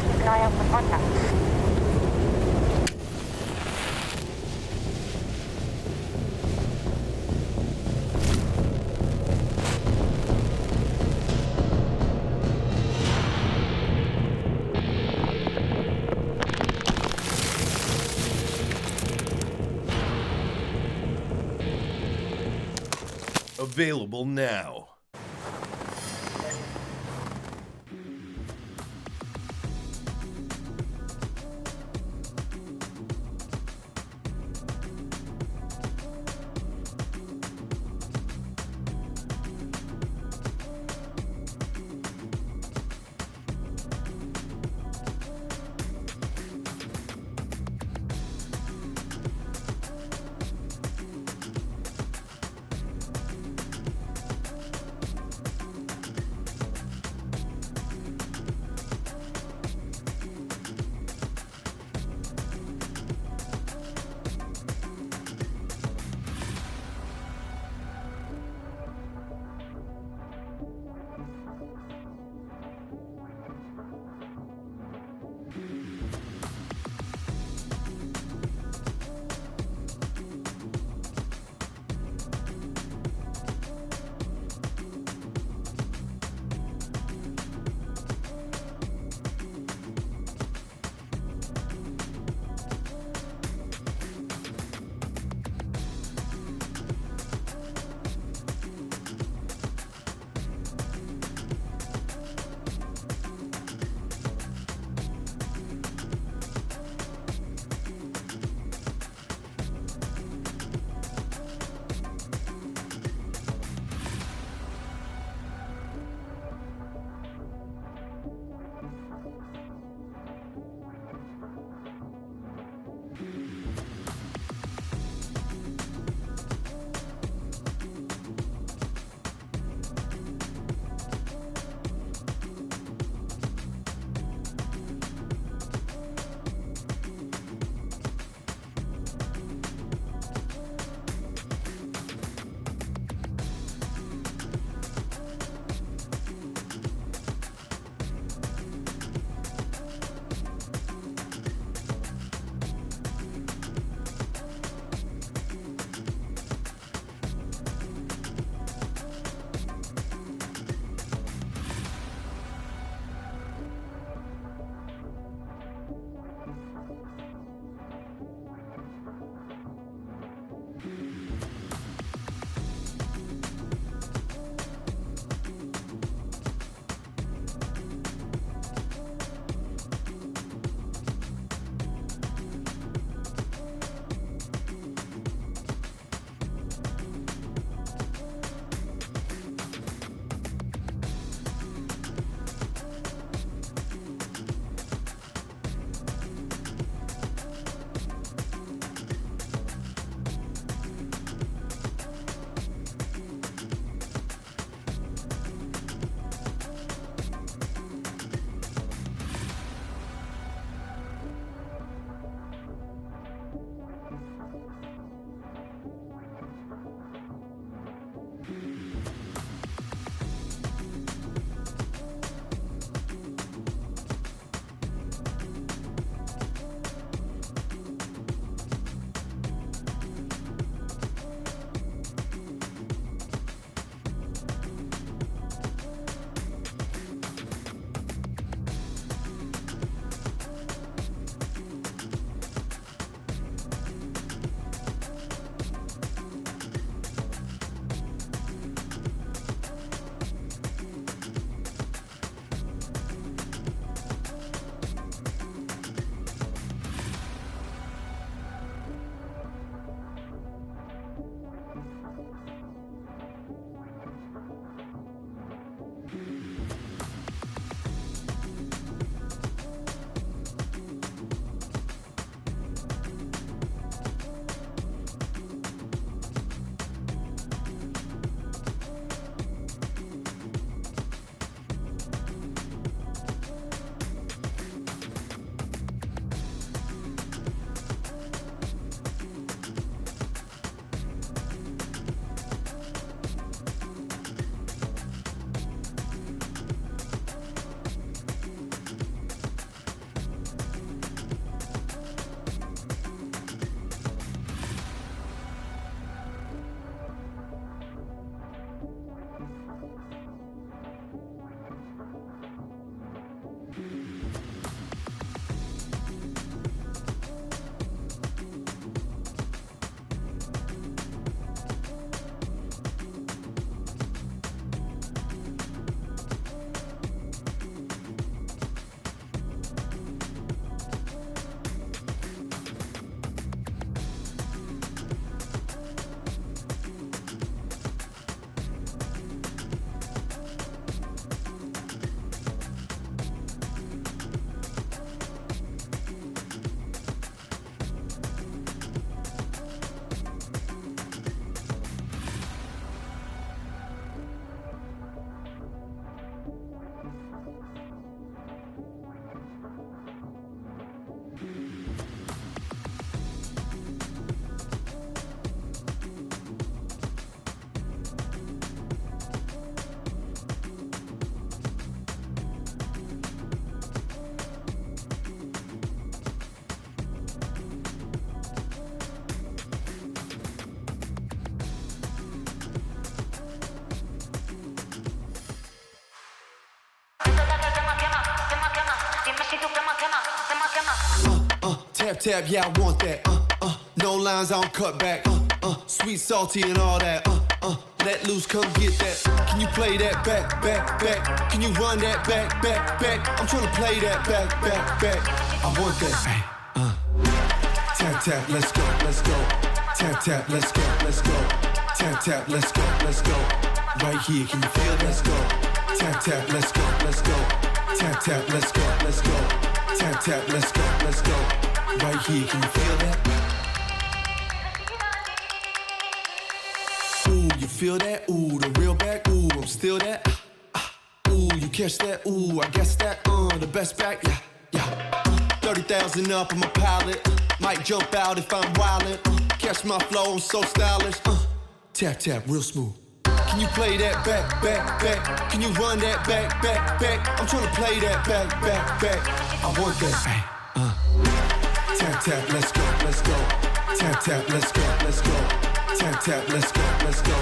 Keep an eye out for contact. Available now. Tap, tap, yeah, I want that. No lines, I don't cut back. Sweet, salty, and all that. Let loose, come get that. Can you play that back, back, back? Can you run that back, back, back? I'm trying to play that back, back, back. I want that. Tap, tap, let's go, let's go. Tap, tap, let's go, let's go. Tap, tap, let's go, let's go. Right here, can you feel it? Let's go. Tap, tap, let's go, let's go. Tap, tap, let's go, let's go. Tap, tap, let's go, let's go. Right here, can you feel that? Ooh, you feel that? Ooh, the real back. Ooh, I'm still that. Ooh, you catch that? Ooh, I guess that. The best back. Yeah, yeah. 30,000 up, I'm a pilot. Might jump out if I'm wildin'. Catch my flow, I'm so stylish. Tap, tap, real smooth. Can you play that back, back, back? Can you run that back, back, back? I'm trying to play that back, back, back. I want that. Tap, tap, let's go, let's go. Tap, tap, let's go, let's go. Tap, tap, let's go, let's go.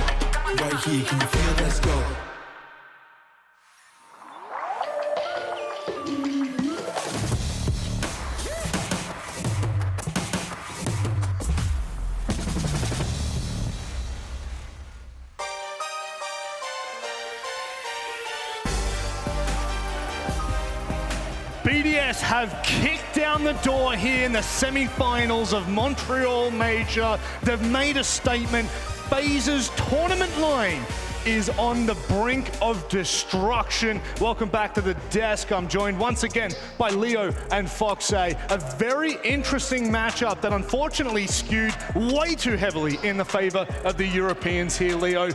Right here, can you feel? Let's go. BDS have kicked down the door here in the semi-finals of Montreal Major. They've made a statement. FaZe's tournament line is on the brink of destruction. Welcome back to the desk. I'm joined once again by Leo and FaZe. A very interesting matchup that unfortunately skewed way too heavily in the favor of the Europeans here, Leo.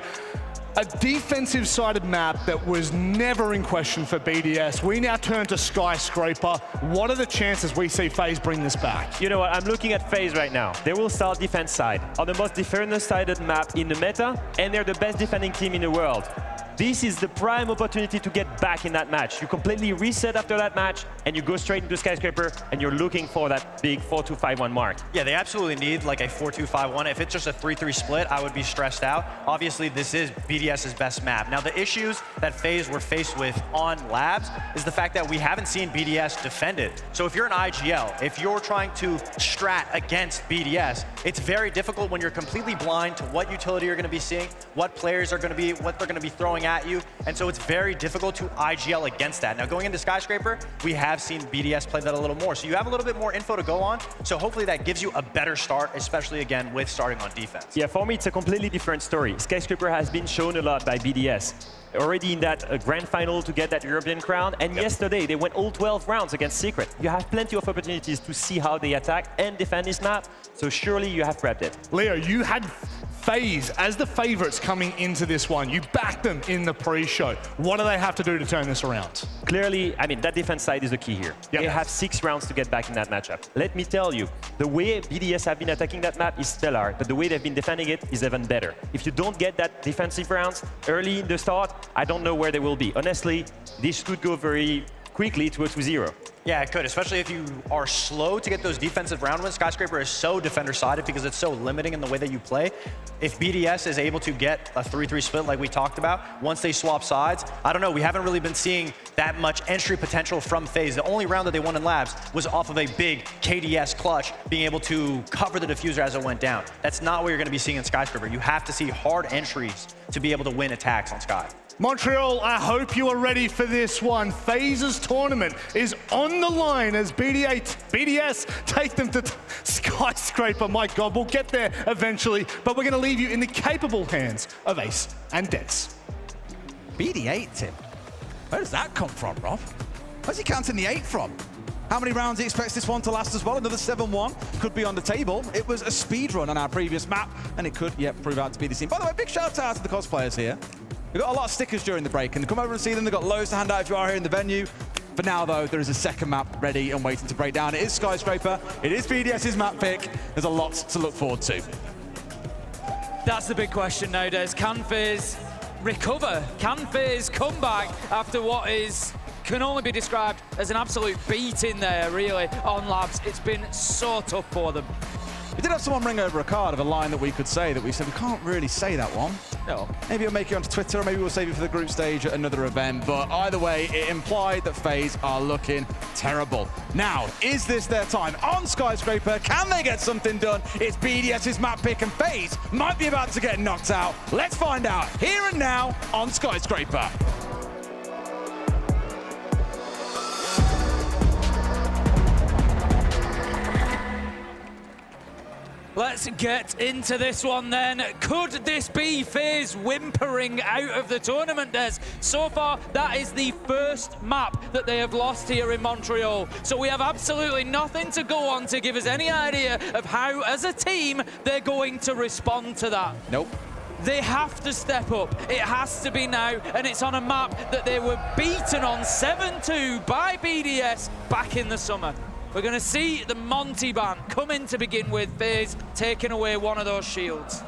A defensive-sided map that was never in question for BDS. We now turn to Skyscraper. What are the chances we see FaZe bring this back? You know what, I'm looking at FaZe right now. They will start defense side on the most defender-sided map in the meta, and they're the best defending team in the world. This is the prime opportunity to get back in that match. You completely reset after that match, and you go straight into Skyscraper, and you're looking for that big 4-2-5-1 mark. Yeah, they absolutely need like a 4-2-5-1. If it's just a 3-3 split, I would be stressed out. Obviously, this is BDS's best map. Now, the issues that FaZe were faced with on Labs is the fact that we haven't seen BDS defend it. So if you're an IGL, if you're trying to strat against BDS, it's very difficult when you're completely blind to what utility you're going to be seeing, what players are going to be, what they're going to be throwing at you, and so it's very difficult to IGL against that. Now, going into Skyscraper, we have seen BDS play that a little more, so you have a little bit more info to go on, so hopefully that gives you a better start, especially, again, with starting on defense. Yeah, for me, it's a completely different story. Skyscraper has been shown a lot by BDS. Already in that grand final to get that European crown, and yesterday they went all 12 rounds against Secret. You have plenty of opportunities to see how they attack and defend this map, so surely you have prepped it. Leo, you had FaZe as the favorites coming into this one. You backed them in the pre-show. What do they have to do to turn this around? Clearly, I mean, that defense side is the key here. Yep. They have 6 rounds to get back in that matchup. Let me tell you, the way BDS have been attacking that map is stellar, but the way they've been defending it is even better. If you don't get that defensive rounds early in the start, I don't know where they will be. Honestly, this could go very quickly to a 2-0. Yeah, it could, especially if you are slow to get those defensive round wins. Skyscraper is so defender-sided because it's so limiting in the way that you play. If BDS is able to get a 3-3 split like we talked about, once they swap sides, I don't know, we haven't really been seeing that much entry potential from FaZe. The only round that they won in Labs was off of a big KDS clutch, being able to cover the diffuser as it went down. That's not what you're gonna be seeing in Skyscraper. You have to see hard entries to be able to win attacks on Sky. Montreal, I hope you are ready for this one. FaZe's tournament is on the line as BDS take them to Skyscraper. My God, we'll get there eventually, but we're going to leave you in the capable hands of Ace and Dez. BD8, Tim. Where does that come from, Rob? Where's he counting the 8 from? How many rounds he expects this one to last as well? Another 7-1 could be on the table. It was a speed run on our previous map, and it could, prove out to be the same. By the way, big shout out to the cosplayers here. We've got a lot of stickers during the break, and come over and see them. They've got loads to hand out if you are here in the venue. For now, though, there is a second map ready and waiting to break down. It is Skyscraper. It is BDS's map pick. There's a lot to look forward to. That's the big question nowadays. Can FaZe recover? Can FaZe come back after what can only be described as an absolute beat in there, really, on Labs? It's been so tough for them. We did have someone ring over a card of a line that we could say that we said we can't really say that one. No. Maybe we'll make it onto Twitter, or maybe we'll save it for the group stage at another event. But either way, it implied that FaZe are looking terrible. Now, is this their time? On Skyscraper, can they get something done? It's BDS's map pick, and FaZe might be about to get knocked out. Let's find out here and now on Skyscraper. Let's get into this one then. Could this be FaZe whimpering out of the tournament, Des? So far, that is the first map that they have lost here in Montreal. So we have absolutely nothing to go on to give us any idea of how, as a team, they're going to respond to that. Nope. They have to step up. It has to be now, and it's on a map that they were beaten on 7-2 by BDS back in the summer. We're going to see the Monty ban come in to begin with, FaZe taking away one of those shields.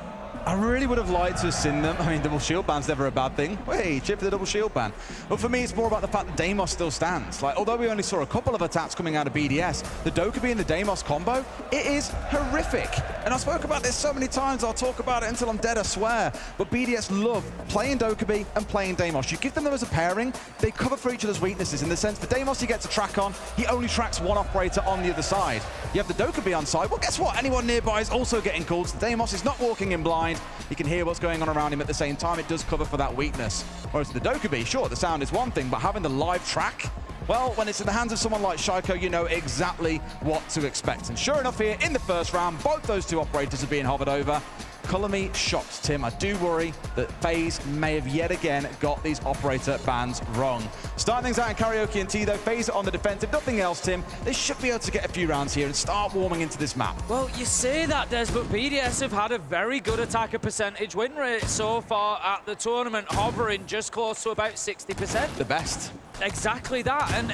I really would have liked to have seen them. I mean, double shield ban's never a bad thing. Hey, chip the double shield ban. But for me, it's more about the fact that Deimos still stands. Like, although we only saw a couple of attacks coming out of BDS, the Dokkaebi and the Deimos combo, it is horrific. And I spoke about this so many times, I'll talk about it until I'm dead, I swear. But BDS love playing Dokkaebi and playing Deimos. You give them as a pairing, they cover for each other's weaknesses. In the sense, for Deimos, he gets a track on, he only tracks one operator on the other side. You have the Dokkaebi on side, well, guess what? Anyone nearby is also getting called. So Deimos is not walking in blind. He can hear what's going on around him at the same time. It does cover for that weakness. Whereas the Dokkaebi, sure, the sound is one thing, but having the live track, well, when it's in the hands of someone like Shaiko, you know exactly what to expect. And sure enough here, in the first round, both those two operators are being hovered over. Color me shocked, Tim. I do worry that FaZe may have yet again got these operator bans wrong. Starting things out in Karaoke and T, though, FaZe on the defense. If nothing else, Tim, they should be able to get a few rounds here and start warming into this map. Well, you say that, Des, but BDS have had a very good attacker percentage win rate so far at the tournament, hovering just close to about 60%. The best. Exactly that, and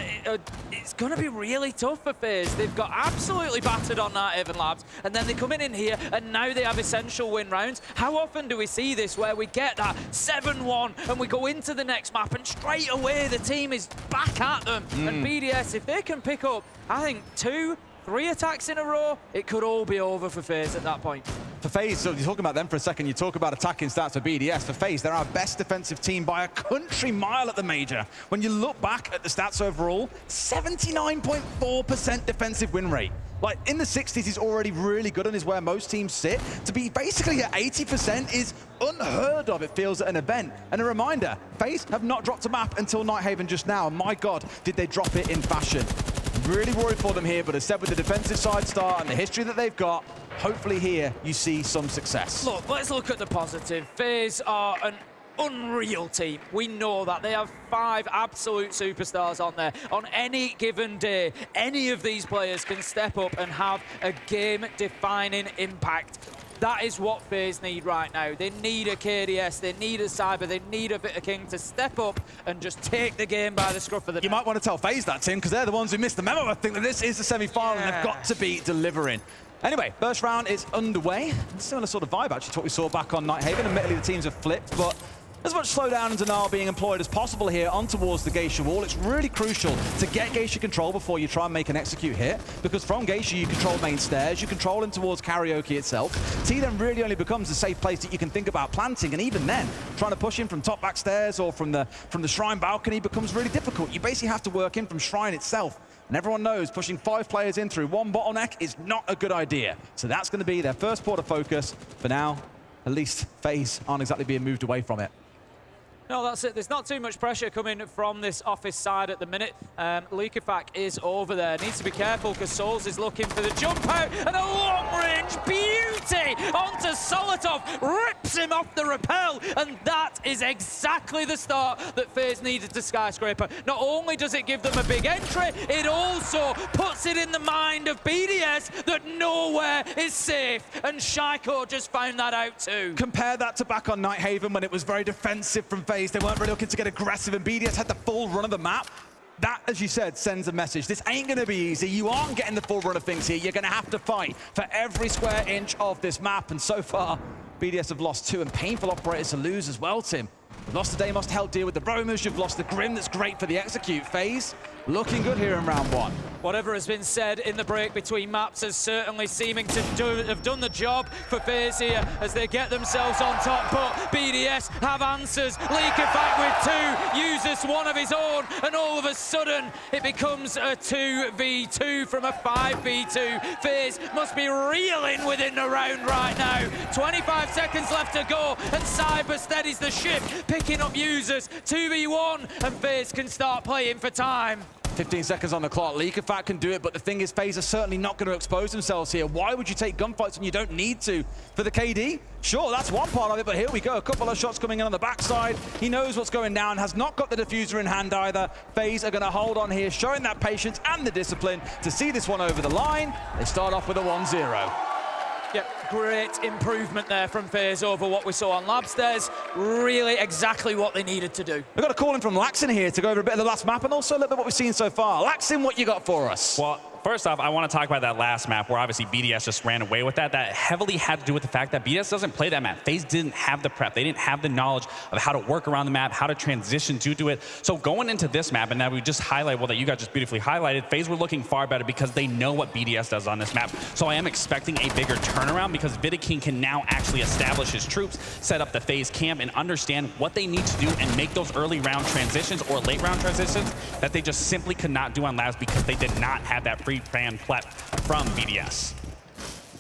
it's going to be really tough for FaZe. They've got absolutely battered on Nighthaven Labs, and then they come in here, and now they have essential win rounds. How often do we see this where we get that 7-1, and we go into the next map, and straight away the team is back at them? And BDS, if they can pick up, I think 2-3 attacks in a row, it could all be over for FaZe at that point. For FaZe, so you're talking about them for a second, you talk about attacking stats for BDS. For FaZe, they're our best defensive team by a country mile at the major. When you look back at the stats overall, 79.4% defensive win rate. Like, in the 60s, he's already really good and is where most teams sit. To be basically at 80% is unheard of, it feels, at an event. And a reminder, FaZe have not dropped a map until Nighthaven just now. And my God, did they drop it in fashion. Really worried for them here, but as said, with the defensive side start and the history that they've got, hopefully here you see some success. Look, let's look at the positive. FaZe are an unreal team. We know that. They have 5 absolute superstars on there. On any given day, any of these players can step up and have a game-defining impact. That is what FaZe need right now. They need a KDS, they need a Cyber, they need a Bitter King to step up and just take the game by the scruff of the neck. You might want to tell FaZe that, Tim, because they're the ones who missed the memo. I think that this is the semi-final and they've got to be delivering. Anyway, first round is underway. Similar sort of vibe, actually, to what we saw back on Nighthaven. Admittedly, the teams have flipped, but as much slowdown and denial being employed as possible here on towards the Geisha wall. It's really crucial to get Geisha control before you try and make an execute hit, because from Geisha you control main stairs, you control him towards Karaoke itself. T then really only becomes a safe place that you can think about planting, and even then, trying to push him from top back stairs or from the Shrine balcony becomes really difficult. You basically have to work in from Shrine itself. And everyone knows pushing 5 players in through one bottleneck is not a good idea. So that's going to be their first port of focus. For now, at least FaZe aren't exactly being moved away from it. No, that's it. There's not too much pressure coming from this office side at the minute. Leakafak is over there. Needs to be careful because Souls is looking for the jump out, and a long-range beauty onto Solotov, rips him off the rappel, and that is exactly the start that FaZe needed to Skyscraper. Not only does it give them a big entry, it also puts it in the mind of BDS that nowhere is safe, and Shaiko just found that out too. Compare that to back on Nighthaven when it was very defensive from FaZe. They weren't really looking to get aggressive, and BDS had the full run of the map. That, as you said, sends a message. This ain't going to be easy. You aren't getting the full run of things here. You're going to have to fight for every square inch of this map. And so far, BDS have lost 2 and painful operators to lose as well, Tim. You've lost the Deimos to help deal with the Roamers. You've lost the Grim that's great for the execute. FaZe looking good here in round 1. Whatever has been said in the break between maps is certainly seeming to have done the job for FaZe here as they get themselves on top, but BDS have answers. Leakerfact with 2, uses one of his own, and all of a sudden it becomes a 2v2 from a 5v2. FaZe must be reeling within the round right now. 25 seconds left to go, and Cyber steadies the ship, picking up users. 2v1, and FaZe can start playing for time. 15 seconds on the clock. Leakerfact can do it, but the thing is, FaZe are certainly not going to expose themselves here. Why would you take gunfights when you don't need to? For the KD, sure, that's one part of it, but here we go. A couple of shots coming in on the backside. He knows what's going down, has not got the diffuser in hand either. FaZe are going to hold on here, showing that patience and the discipline to see this one over the line. They start off with a 1-0. Yep, great improvement there from FaZe over what we saw on Labstairs. Really exactly what they needed to do. We've got a call in from Laxin here to go over a bit of the last map and also a little bit what we've seen so far. Laxin, what you got for us? Well, first off, I want to talk about that last map where obviously BDS just ran away with that. That heavily had to do with the fact that BDS doesn't play that map. FaZe didn't have the prep. They didn't have the knowledge of how to work around the map, how to transition due to it. So going into this map, and now we just highlight, well, that you guys just beautifully highlighted, FaZe were looking far better because they know what BDS does on this map. So I am expecting a bigger turnaround because Vidiking can now actually establish his troops, set up the FaZe camp, and understand what they need to do and make those early round transitions or late round transitions that they just simply could not do on Labs because they did not have that pre-planned prep from BDS.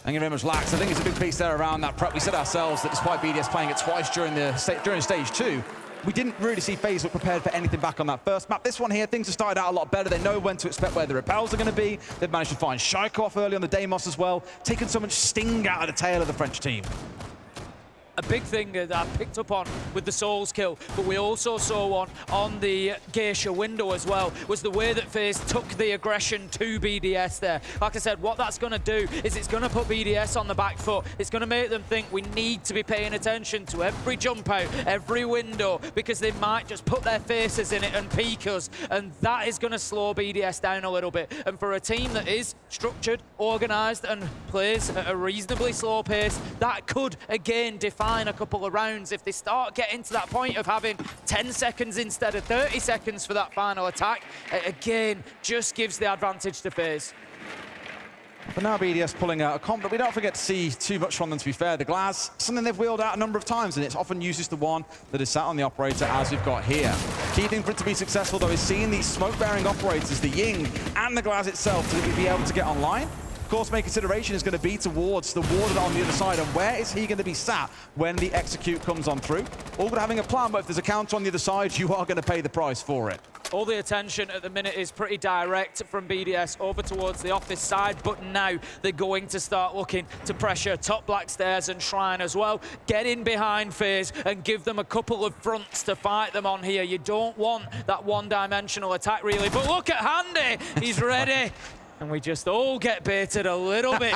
Thank you very much, Lax. I think it's a big piece there around that prep. We said ourselves that despite BDS playing it twice during stage 2, we didn't really see FaZe look prepared for anything back on that first map. This one here, things have started out a lot better. They know when to expect where the repels are going to be. They've managed to find Shaiko off early on the Deimos as well, taking so much sting out of the tail of the French team. A big thing that I picked up on with the Souls kill, but we also saw one on the Geisha window as well, was the way that FaZe took the aggression to BDS there. Like I said, what that's going to do is it's going to put BDS on the back foot. It's going to make them think we need to be paying attention to every jump out, every window, because they might just put their faces in it and peek us, and that is going to slow BDS down a little bit. And for a team that is structured, organised, and plays at a reasonably slow pace, that could, again, define a couple of rounds. If they start getting to that point of having 10 seconds instead of 30 seconds for that final attack, it again just gives the advantage to FaZe. But now BDS pulling out a comp that we don't forget to see too much from them, to be fair. The Glass, something they've wheeled out a number of times, and it's often uses the one that is sat on the operator, as we've got here. Key thing for it to be successful, though, is seeing these smoke-bearing operators, the Ying and the Glass itself, to be able to get online. Of course, main consideration is going to be towards the warden on the other side, and where is he going to be sat when the execute comes on through? All good having a plan, but if there's a counter on the other side, you are going to pay the price for it. All the attention at the minute is pretty direct from BDS over towards the office side, but now they're going to start looking to pressure top Black Stairs and Shrine as well. Get in behind FaZe and give them a couple of fronts to fight them on here. You don't want that one-dimensional attack, really. But look at Handy. He's ready. And we just all get baited a little bit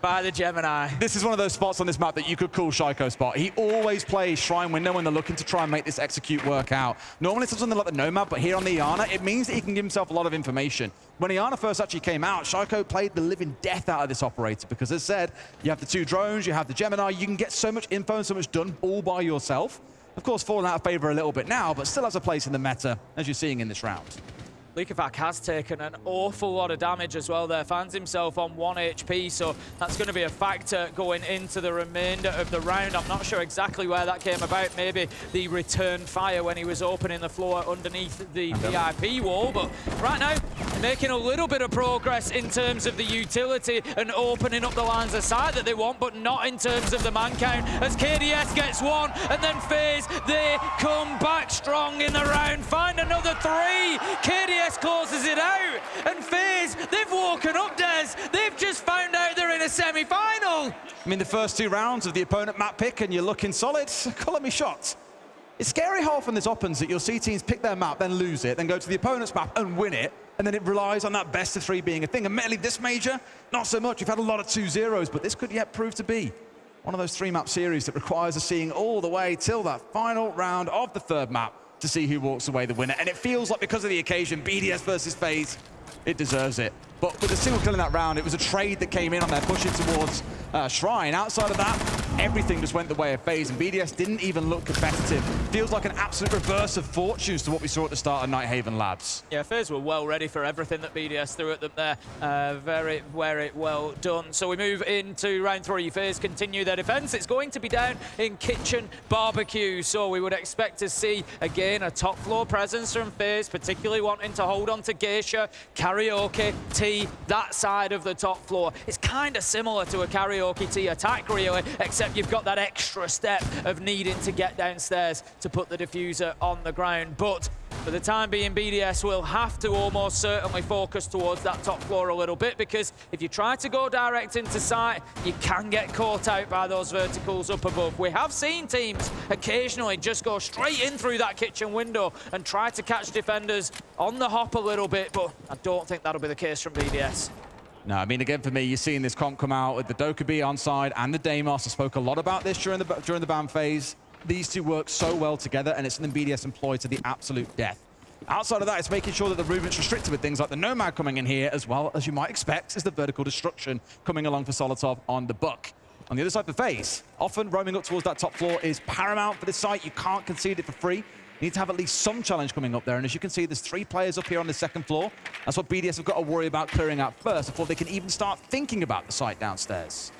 by the Gemini. This is one of those spots on this map that you could call Shaiko spot. He always plays Shrine Window when they're looking to try and make this execute work out. Normally it's something like the Nomad, but here on the Iana, it means that he can give himself a lot of information. When Iana first actually came out, Shaiko played the living death out of this operator because, as said, you have the 2 drones, you have the Gemini, you can get so much info and so much done all by yourself. Of course, falling out of favor a little bit now, but still has a place in the meta, as you're seeing in this round. Leakerfact has taken an awful lot of damage as well there, finds himself on 1 HP, so that's going to be a factor going into the remainder of the round. I'm not sure exactly where that came about, maybe the return fire when he was opening the floor underneath the VIP wall, but right now, making a little bit of progress in terms of the utility and opening up the lines of sight that they want, but not in terms of the man count, as KDS gets 1, and then FaZe, they come back strong in the round, find another 3, KDS closes it out, and FaZe, they've woken up, Des. They've just found out they're in a semi-final. I mean, the first 2 rounds of the opponent map pick, and you're looking solid. Call me shots. It's scary how often this happens that you'll see teams pick their map, then lose it, then go to the opponent's map and win it, and then it relies on that best of 3 being a thing. Admittedly, this major, not so much. We've had a lot of 2-0s, but this could yet prove to be one of those 3-map series that requires us seeing all the way till that final round of the 3rd map to see who walks away the winner. And it feels like, because of the occasion, BDS versus FaZe, it deserves it. But with a single kill in that round, it was a trade that came in on their pushing towards Shrine. Outside of that, everything just went the way of FaZe, and BDS didn't even look competitive. Feels like an absolute reverse of fortunes to what we saw at the start of Nighthaven Labs. Yeah, FaZe were well ready for everything that BDS threw at them there. Very, very well done. So we move into round 3. FaZe continue their defense. It's going to be down in Kitchen Barbecue. So we would expect to see, again, a top floor presence from FaZe, particularly wanting to hold on to Geisha, Karaoke, T, that side of the top floor. It's kind of similar to a Karaoke T attack, really, except you've got that extra step of needing to get downstairs to put the diffuser on the ground. But for the time being, BDS will have to almost certainly focus towards that top floor a little bit, because if you try to go direct into site, you can get caught out by those verticals up above. We have seen teams occasionally just go straight in through that kitchen window and try to catch defenders on the hop a little bit, but I don't think that'll be the case from BDS. No, I mean, again, for me, you're seeing this comp come out with the Dokkaebi on side and the Deimos. I spoke a lot about this during the ban phase. These two work so well together, and it's something BDS employ to the absolute death. Outside of that, it's making sure that the movement's restricted with things like the Nomad coming in here, as well as you might expect, is the vertical destruction coming along for Solotov on the Buck. On the other side for FaZe, often roaming up towards that top floor is paramount for this site. You can't concede it for free. You need to have at least some challenge coming up there. And as you can see, there's 3 players up here on the second floor. That's what BDS have got to worry about clearing out first before they can even start thinking about the site downstairs.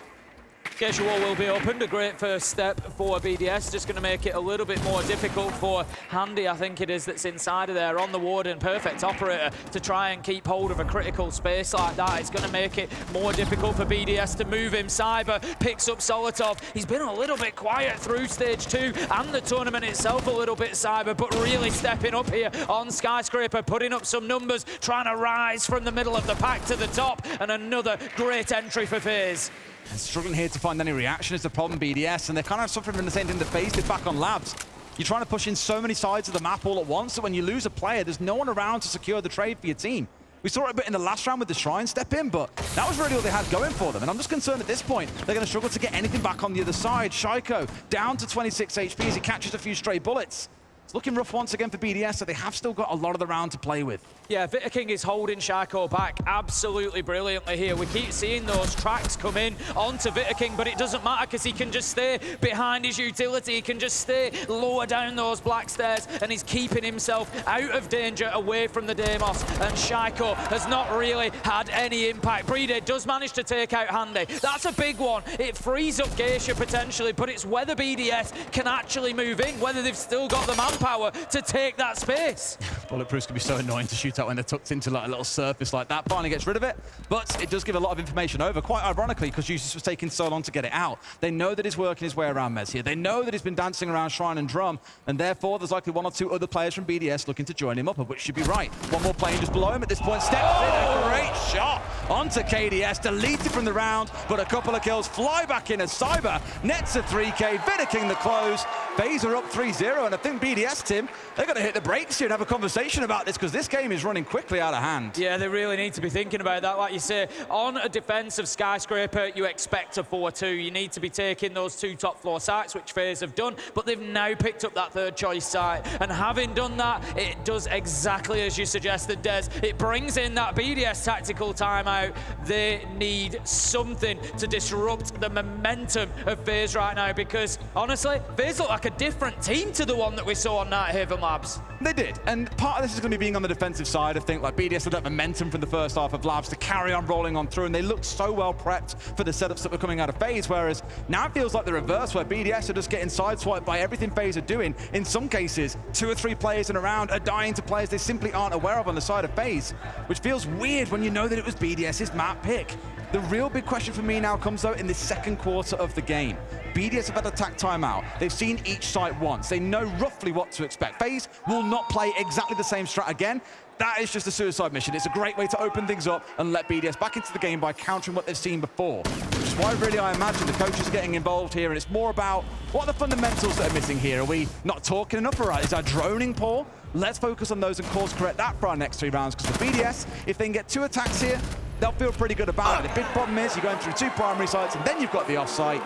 Geisha wall will be opened, a great first step for BDS, just going to make it a little bit more difficult for Handy, I think it is, that's inside of there on the Warden. Perfect operator to try and keep hold of a critical space like that. It's going to make it more difficult for BDS to move him. Cyber picks up Solotov. He's been a little bit quiet through stage 2 and the tournament itself a little bit, Cyber, but really stepping up here on Skyscraper, putting up some numbers, trying to rise from the middle of the pack to the top, and another great entry for FaZe. And struggling here to find any reaction is the problem, BDS, and they're kind of suffering from the same thing that FaZe did back on Labs. You're trying to push in so many sides of the map all at once that when you lose a player, there's no one around to secure the trade for your team. We saw it a bit in the last round with the Shrine step in, but that was really all they had going for them. And I'm just concerned at this point, they're going to struggle to get anything back on the other side. Shaiko down to 26 HP as he catches a few stray bullets. It's looking rough once again for BDS, so they have still got a lot of the round to play with. Yeah, Vittaking is holding Shaiko back absolutely brilliantly here. We keep seeing those tracks come in onto Vittaking, but it doesn't matter because he can just stay behind his utility. He can just stay lower down those black stairs, and he's keeping himself out of danger away from the Deimos. And Shaiko has not really had any impact. Brede does manage to take out Handy. That's a big one. It frees up Geisha potentially, but it's whether BDS can actually move in, whether they've still got the manpower to take that space. Bulletproofs can be so annoying to shoot out when they're tucked into like a little surface like that. Finally gets rid of it, but it does give a lot of information over, quite ironically, because Usus was taking so long to get it out. They know that he's working his way around Mez here. They know that he's been dancing around Shrine and Drum, and therefore there's likely 1 or 2 other players from BDS looking to join him up, which should be right. One more plane just below him at this point. Steps in, a great shot onto KDS, deleted from the round, but a couple of kills fly back in as Cyber nets a 3K, Vittaking the close. FaZe are up 3-0, and I think BDS, Tim, they've got to hit the brakes here and have a conversation about this, because this game is running quickly out of hand. Yeah, they really need to be thinking about that. Like you say, on a defensive Skyscraper, you expect a 4-2. You need to be taking those 2 top floor sites, which FaZe have done, but they've now picked up that 3rd choice site. And having done that, it does exactly as you suggested, Des. It brings in that BDS tactical timeout. They need something to disrupt the momentum of FaZe right now, because honestly, FaZe look like a different team to the one that we saw on Nighthaven Labs. They did, and part of this is going to be being on the defensive side. I think like BDS had that momentum from the first half of Labs to carry on rolling on through, and they looked so well prepped for the setups that were coming out of FaZe, whereas now it feels like the reverse, where BDS are just getting sideswiped by everything FaZe are doing. In some cases, 2 or 3 players in a round are dying to players they simply aren't aware of on the side of FaZe, which feels weird when you know that it was BDS's map pick. The real big question for me now comes, though, in the second quarter of the game. BDS have had attack timeout. They've seen each site once. They know roughly what to expect. FaZe will not play exactly the same strat again. That is just a suicide mission. It's a great way to open things up and let BDS back into the game by countering what they've seen before. Which is why, really, I imagine the coaches are getting involved here, and it's more about what are the fundamentals that are missing here. Are we not talking enough? All right, is our droning poor? Let's focus on those and course correct that for our next 3 rounds, because for BDS, if they can get 2 attacks here, they'll feel pretty good about it. The big problem is you're going through 2 primary sites, and then you've got the off-site.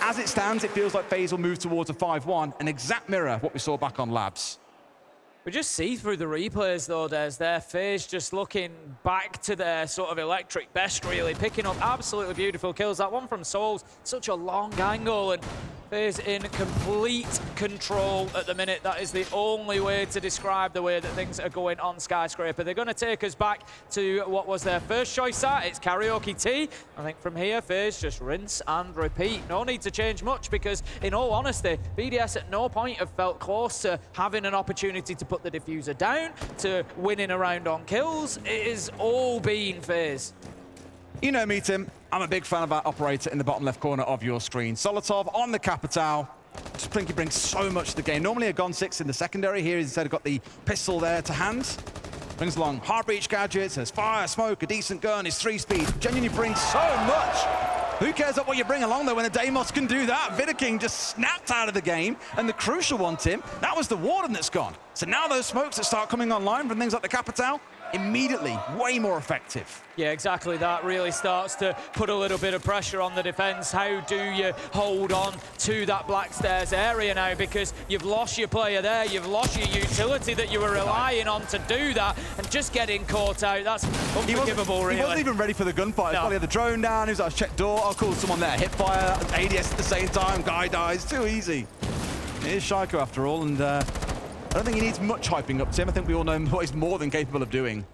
As it stands, it feels like FaZe will move towards a 5-1, an exact mirror of what we saw back on Labs. We just see through the replays, though, there's their FaZe just looking back to their sort of electric best, really, picking up absolutely beautiful kills. That one from Souls, such a long angle, and FaZe in complete control at the minute. That is the only way to describe the way that things are going on Skyscraper. They're going to take us back to what was their first choice site. It's Karaoke Tea. I think from here, FaZe just rinse and repeat. No need to change much because, in all honesty, BDS at no point have felt close to having an opportunity to put the diffuser down, to winning a round on kills. It has all been FaZe. You know me, Tim. I'm a big fan of that operator in the bottom left corner of your screen. Solotov on the Capital. Just think he brings so much to the game. Normally a Gon 6 in the secondary. Here he's instead got the pistol there to hand. Brings along Heartbreach gadgets, has fire, smoke, a decent gun, his 3-speed. Genuinely brings so much. Who cares about what you bring along, though, when a Deimos can do that? Vidaking just snapped out of the game. And the crucial one, Tim, that was the Warden that's gone. So now those smokes that start coming online from things like the Capital, immediately way more effective. Yeah, exactly. That really starts to put a little bit of pressure on the defense. How do you hold on to that Black Stairs area now? Because you've lost your player there, you've lost your utility that you were relying on to do that, and just getting caught out, that's unforgivable, really. He wasn't even ready for the gunfight. No. He had the drone down, he was like, check door, oh cool, someone there. Hit fire, ADS at the same time, guy dies, too easy. It is Shaiko after all, and I don't think he needs much hyping up, Tim. I think we all know what he's more than capable of doing.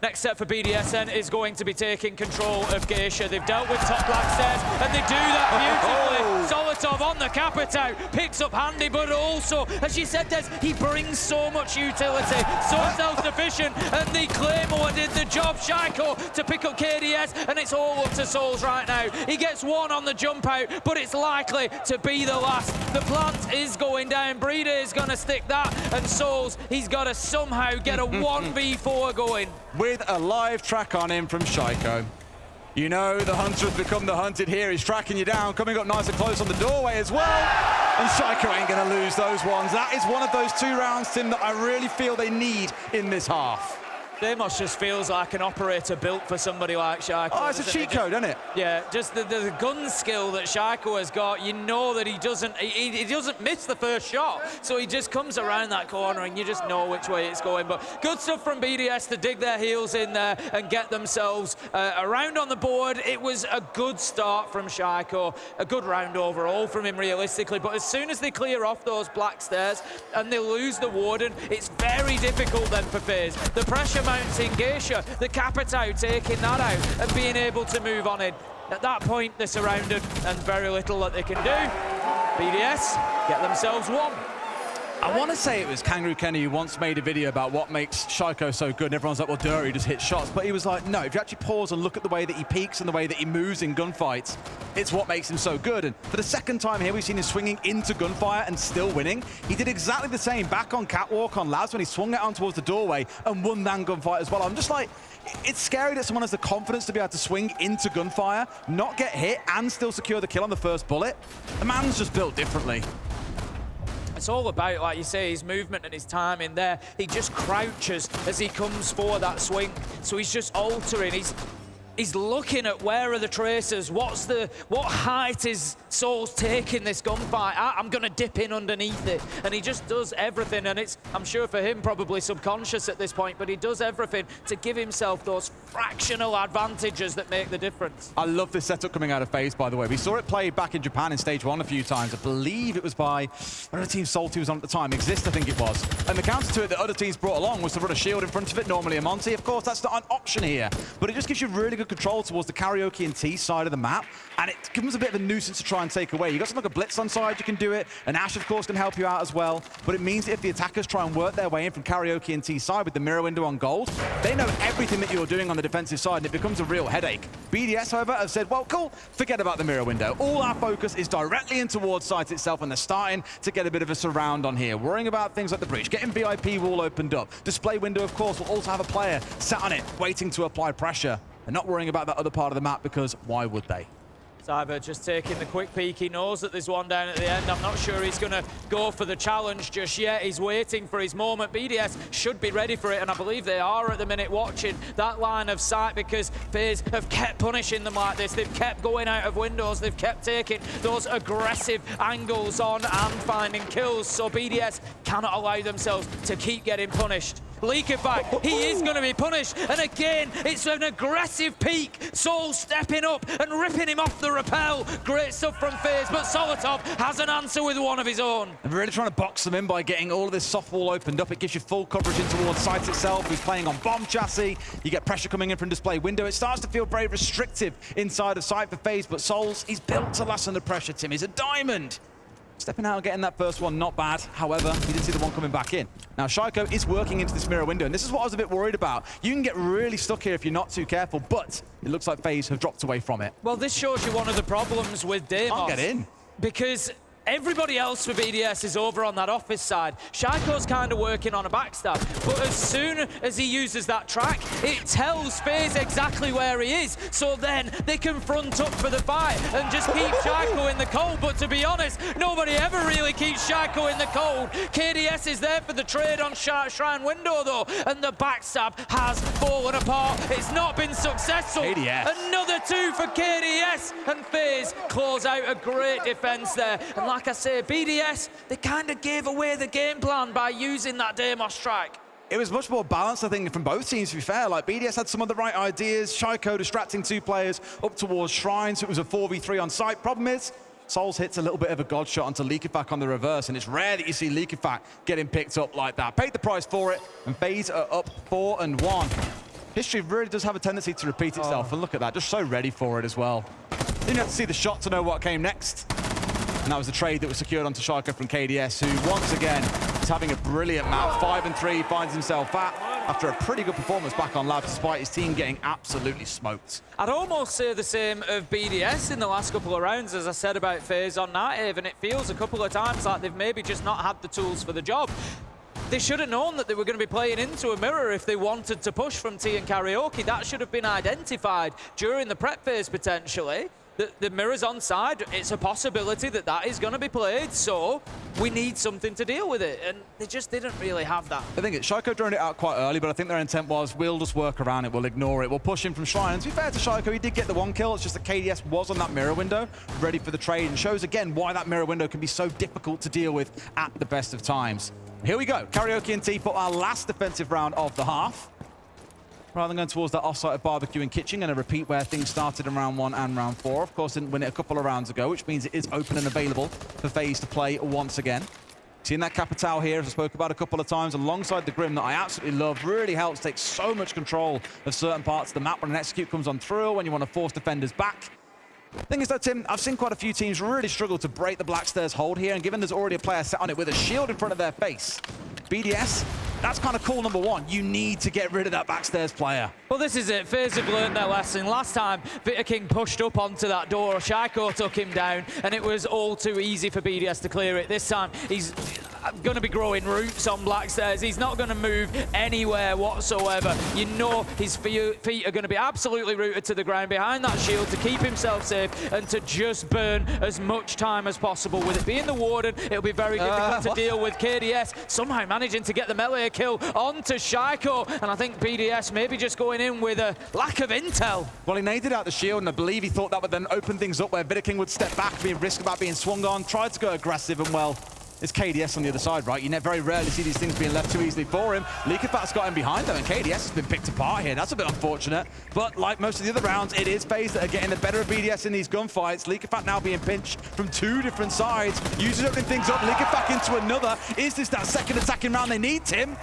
Next step for BDSN is going to be taking control of Geisha. They've dealt with top Black Stairs, and they do that beautifully. Solotov on the Capitao, picks up handy, but also, as you said, Des, he brings so much utility, so self-sufficient, and the Claymore did the job. Shaiko to pick up KDS, and it's all up to Souls right now. He gets one on the jump out, but it's likely to be the last. The plant is going down. Breeder is going to stick that, and Souls, he's got to somehow get a 1v4 going. With a live track on him from Shaiko. You know the hunter has become the hunted here. He's tracking you down, coming up nice and close on the doorway as well. And Shaiko ain't going to lose those ones. That is one of those 2 rounds, Tim, that I really feel they need in this half. Deimos just feels like an operator built for somebody like Shaiko. Oh, it's a cheat code, isn't it? Yeah, just the gun skill that Shaiko has got, you know that he doesn't miss the first shot. So he just comes around that corner and you just know which way it's going. But good stuff from BDS to dig their heels in there and get themselves a round on the board. It was a good start from Shaiko, a good round overall from him realistically. But as soon as they clear off those Black Stairs and they lose the Warden, it's very difficult then for FaZe. The pressure mounting Geisha, the Capitao taking that out and being able to move on in. At that point, they're surrounded and very little that they can do. BDS get themselves one. I want to say it was Kangaroo Kenny who once made a video about what makes Shaiko so good, and everyone's like, well, duh, he just hits shots. But he was like, no, if you actually pause and look at the way that he peaks and the way that he moves in gunfights, it's what makes him so good. And for the second time here, we've seen him swinging into gunfire and still winning. He did exactly the same back on Catwalk on Labs when he swung it on towards the doorway and won that gunfight as well. I'm just like, it's scary that someone has the confidence to be able to swing into gunfire, not get hit, and still secure the kill on the first bullet. The man's just built differently. It's all about, like you say, his movement and his timing there. He just crouches as he comes for that swing. So he's just altering. He's looking at where are the tracers, what height is Souls taking this gunfight at? I'm gonna dip in underneath it. And he just does everything, and it's, I'm sure for him, probably subconscious at this point, but he does everything to give himself those fractional advantages that make the difference. I love this setup coming out of FaZe, by the way. We saw it played back in Japan in Stage 1 a few times. I believe it was by whatever team Salty was on at the time, Exist, I think it was. And the counter to it that other teams brought along was to run a shield in front of it, normally a Monty. Of course, that's not an option here, but it just gives you really good control towards the Karaoke and T side of the map, and it becomes a bit of a nuisance to try and take away. You've got something like a Blitz on side, you can do it, and Ash, of course, can help you out as well, but it means that if the attackers try and work their way in from Karaoke and T side with the mirror window on gold, they know everything that you're doing on the defensive side, and it becomes a real headache. BDS, however, have said, well, cool, forget about the mirror window. All our focus is directly in towards site itself, and they're starting to get a bit of a surround on here, worrying about things like the breach, getting VIP wall opened up. Display window, of course, will also have a player sat on it, waiting to apply pressure. They're not worrying about that other part of the map because why would they? Cyber just taking the quick peek. He knows that there's one down at the end. I'm not sure he's going to go for the challenge just yet. He's waiting for his moment. BDS should be ready for it, and I believe they are at the minute, watching that line of sight, because FaZe have kept punishing them like this. They've kept going out of windows. They've kept taking those aggressive angles on and finding kills, so BDS cannot allow themselves to keep getting punished. Leakyfact, he is going to be punished, and again, it's an aggressive peak. Soul stepping up and ripping him off the rappel. Great stuff from FaZe, but Solotov has an answer with one of his own. And really trying to box them in by getting all of this soft wall opened up. It gives you full coverage in towards site itself. He's playing on bomb chassis. You get pressure coming in from display window. It starts to feel very restrictive inside of site for FaZe, but Souls, he's built to last under pressure, Tim. He's a diamond. Stepping out and getting that first one, not bad. However, he did see the one coming back in. Now, Shaiko is working into this mirror window, and this is what I was a bit worried about. You can get really stuck here if you're not too careful, but it looks like FaZe have dropped away from it. Well, this shows you one of the problems with Deimos. Can't get in. Because everybody else for BDS is over on that office side. Shaiko's kind of working on a backstab, but as soon as he uses that track, it tells FaZe exactly where he is, so then they can front up for the fight and just keep Shaiko in the cold. But to be honest, nobody ever really keeps Shaiko in the cold. KDS is there for the trade on Shrine window though, and the backstab has fallen apart. It's not been successful. KDS. Another 2 for KDS, and FaZe close out a great defense there. And like I say, BDS, they kind of gave away the game plan by using that Deimos strike. It was much more balanced, I think, from both teams, to be fair. Like, BDS had some of the right ideas. Shaiko distracting 2 players up towards Shrine, so it was a 4v3 on site. Problem is, Souls hits a little bit of a god shot onto Leakyfact on the reverse, and it's rare that you see Leakyfact getting picked up like that. Paid the price for it, and FaZe are up 4-1. History really does have a tendency to repeat itself, and look at that, just so ready for it as well. Didn't have to see the shot to know what came next. And that was the trade that was secured onto Shaiko from KDS, who once again is having a brilliant map. 5-3, finds himself at after a pretty good performance back on Labs, despite his team getting absolutely smoked. I'd almost say the same of BDS in the last couple of rounds, as I said about FaZe on Nighthaven. It feels a couple of times like they've maybe just not had the tools for the job. They should have known that they were going to be playing into a mirror if they wanted to push from T and Karaoke. That should have been identified during the prep phase, potentially. The mirror's on side, it's a possibility that that is going to be played, so we need something to deal with it, and they just didn't really have that. I think Shaiko droned it out quite early, but I think their intent was, we'll just work around it, we'll ignore it, we'll push him from Shrine. And to be fair to Shaiko, he did get the 1 kill, it's just that KDS was on that mirror window, ready for the trade, and shows again why that mirror window can be so difficult to deal with at the best of times. Here we go, Karaoke and T for our last defensive round of the half. Rather than going towards that offsite of barbecue and kitchen, going to repeat where things started in round 1 and round 4. Of course, didn't win it a couple of rounds ago, which means it is open and available for FaZe to play once again. Seeing that Capitao here, as I spoke about a couple of times, alongside the Grim that I absolutely love, really helps take so much control of certain parts of the map when an execute comes on through, when you want to force defenders back. Thing is though, Tim, I've seen quite a few teams really struggle to break the Black Stairs hold here, and given there's already a player set on it with a shield in front of their face, BDS, that's kind of call number 1. You need to get rid of that backstairs player. Well, this is it. FaZe have learned their lesson. Last time, Vitter King pushed up onto that door. Shaiko took him down, and it was all too easy for BDS to clear it. This time, he's going to be growing roots on Blackstairs. He's not going to move anywhere whatsoever. You know his feet are going to be absolutely rooted to the ground behind that shield to keep himself safe and to just burn as much time as possible. With it being the Warden, it'll be very difficult to deal with. KDS somehow managing to get the melee kill onto Shaiko, and I think BDS maybe just going in with a lack of intel. Well, he naded out the shield, and I believe he thought that would then open things up where Vitter King would step back, be at risk about being swung on, tried to go aggressive, and well, it's KDS on the other side, right? You very rarely see these things being left too easily for him. Leakyfact's got him behind though, and KDS has been picked apart here. That's a bit unfortunate, but like most of the other rounds, it is FaZe that are getting the better of BDS in these gunfights. Leakyfact now being pinched from 2 different sides, uses opening things up, Leakyfact into another. Is this that second attacking round they need, Tim?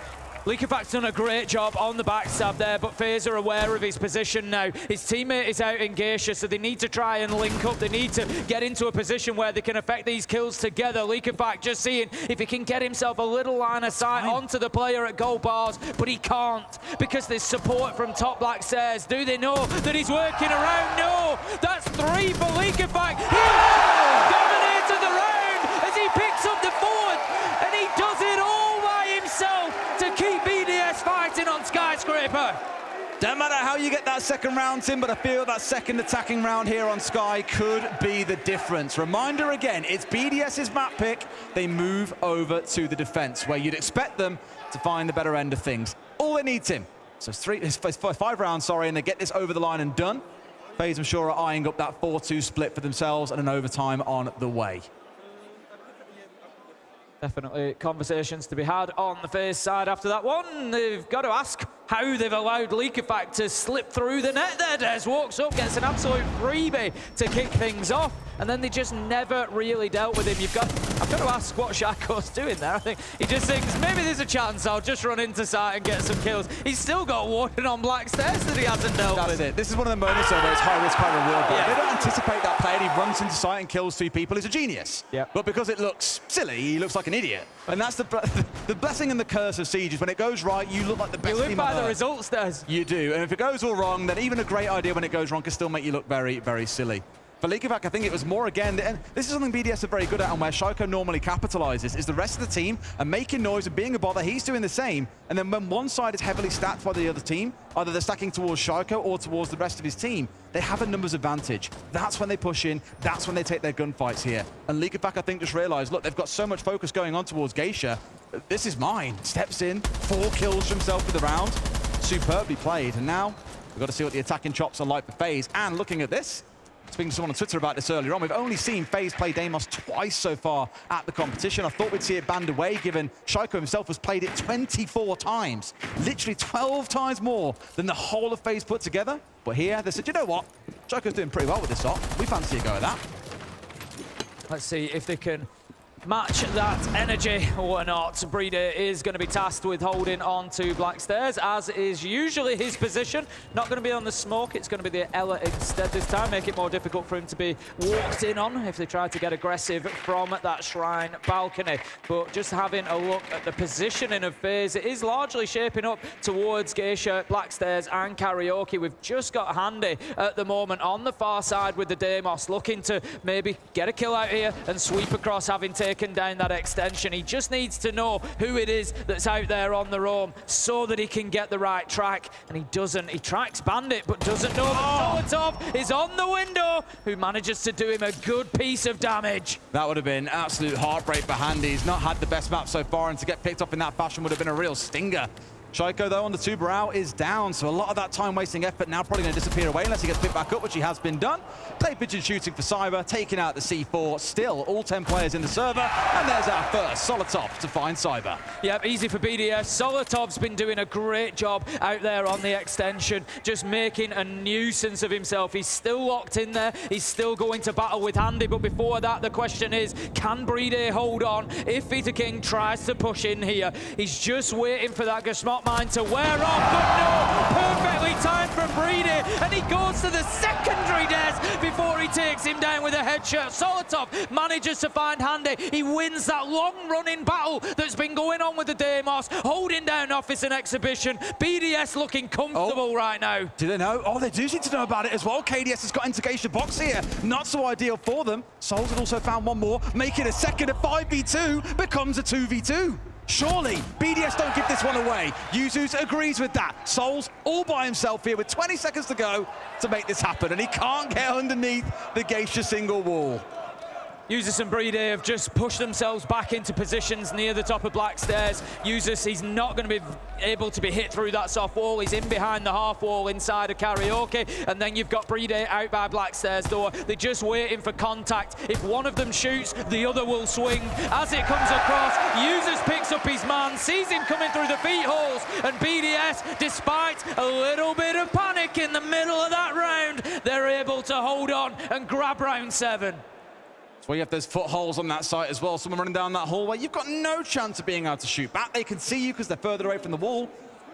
Leakyfact's done a great job on the backstab there, but FaZe are aware of his position now. His teammate is out in Geisha, so they need to try and link up. They need to get into a position where they can affect these kills together. Leakyfact just seeing if he can get himself a little line of sight onto the player at gold bars, but he can't because there's support from top Blackstairs. Do they know that he's working around? No! That's 3 for Leakyfact. He dominated the round as he picks up the 4th, and he does it all by himself to keep BDS fighting on Skyscraper. Don't matter how you get that second round, Tim, but I feel that second attacking round here on Sky could be the difference. Reminder again, it's BDS's map pick. They move over to the defense, where you'd expect them to find the better end of things. All they need, Tim. So it's 5 rounds, and they get this over the line and done. FaZe, I'm sure, are eyeing up that 4-2 split for themselves and an overtime on the way. Definitely conversations to be had on the FaZe side after that one. They've got to ask how they've allowed Leakyfact to slip through the net there. Des walks up, gets an absolute freebie to kick things off, and then they just never really dealt with him. I've got to ask what Shaco's doing there. I think he just thinks, maybe there's a chance I'll just run into site and get some kills. He's still got Warden on black stairs that he hasn't dealt with. That's it. This is one of the moments where it's high risk, high reward. But they don't anticipate that play, and he runs into site and kills 2 people. He's a genius. Yep. But because it looks silly, he looks like an idiot. And that's the blessing and the curse of Siege, is when it goes right, you look like the best You live team by on the earth. results, Des. You do. And if it goes all wrong, then even a great idea when it goes wrong can still make you look very, very silly. For Leakyfact, I think it was more again, and this is something BDS are very good at, and where Shaco normally capitalizes, is the rest of the team are making noise and being a bother. He's doing the same. And then when one side is heavily stacked by the other team, either they're stacking towards Shaco or towards the rest of his team, they have a numbers advantage. That's when they push in. That's when they take their gunfights here. And Leakyfact, I think, just realized, look, they've got so much focus going on towards Geisha. This is mine. Steps in, 4 kills for himself for the round. Superbly played. And now we've got to see what the attacking chops are like for FaZe. And looking at this, speaking to someone on Twitter about this earlier on, we've only seen FaZe play Deimos twice so far at the competition. I thought we'd see it banned away, given Shaco himself has played it 24 times. Literally 12 times more than the whole of FaZe put together. But here, they said, you know what? Shaco's doing pretty well with this op. We fancy a go at that. Let's see if they can match that energy or not. Breeder is going to be tasked with holding on to black stairs, as is usually his position. Not going to be on the smoke, it's going to be the Ella instead this time, make it more difficult for him to be walked in on if they try to get aggressive from that shrine balcony. But just having a look at the positioning of FaZe, it is largely shaping up towards Geisha, black stairs and Karaoke. We've just got Handy at the moment on the far side with the Deimos, looking to maybe get a kill out here and sweep across, having taken down that extension. He just needs to know who it is that's out there on the roam so that he can get the right track, and he doesn't. He tracks Bandit but doesn't know that Solotov is on the window, who manages to do him a good piece of damage. That would have been absolute heartbreak for Handy. He's not had the best map so far, and to get picked up in that fashion would have been a real stinger. Shaco, though, on the 2 Barao is down, so a lot of that time-wasting effort now probably going to disappear away unless he gets picked back up, which he has been done. Play pigeon shooting for Cyber, taking out the C4. Still, all 10 players in the server, and there's our first Solotov to find Cyber. Yep, easy for BDS. Solotov's been doing a great job out there on the extension, just making a nuisance of himself. He's still locked in there. He's still going to battle with Handy, but before that, the question is, can Breeder hold on if Vita King tries to push in here? He's just waiting for that Gashmot mine to wear off, but no, perfectly timed from Breeder, and he goes to the secondary desk before he takes him down with a headshot. Solotov manages to find Handy. He wins that long-running battle that's been going on with the Deimos, holding down Office and Exhibition. BDS looking comfortable right now. Do they know? Oh, they do seem to know about it as well. KDS has got into Geisha box here. Not so ideal for them. Souls had also found one more, making a second. A 5v2 becomes a 2v2. Surely, BDS don't give this one away. Yuzus agrees with that. Souls all by himself here with 20 seconds to go to make this happen, and he can't get underneath the Geisha single wall. Usus and Breeder have just pushed themselves back into positions near the top of black stairs. Usus, he's not going to be able to be hit through that soft wall. He's in behind the half wall inside of Karaoke. And then you've got Breeder out by black stairs door. They're just waiting for contact. If one of them shoots, the other will swing. As it comes across, Usus picks up his man, sees him coming through the feet holes. And BDS, despite a little bit of panic in the middle of that round, they're able to hold on and grab round 7. Well, you have those footholes on that site as well. Someone running down that hallway. You've got no chance of being able to shoot back. They can see you because they're further away from the wall.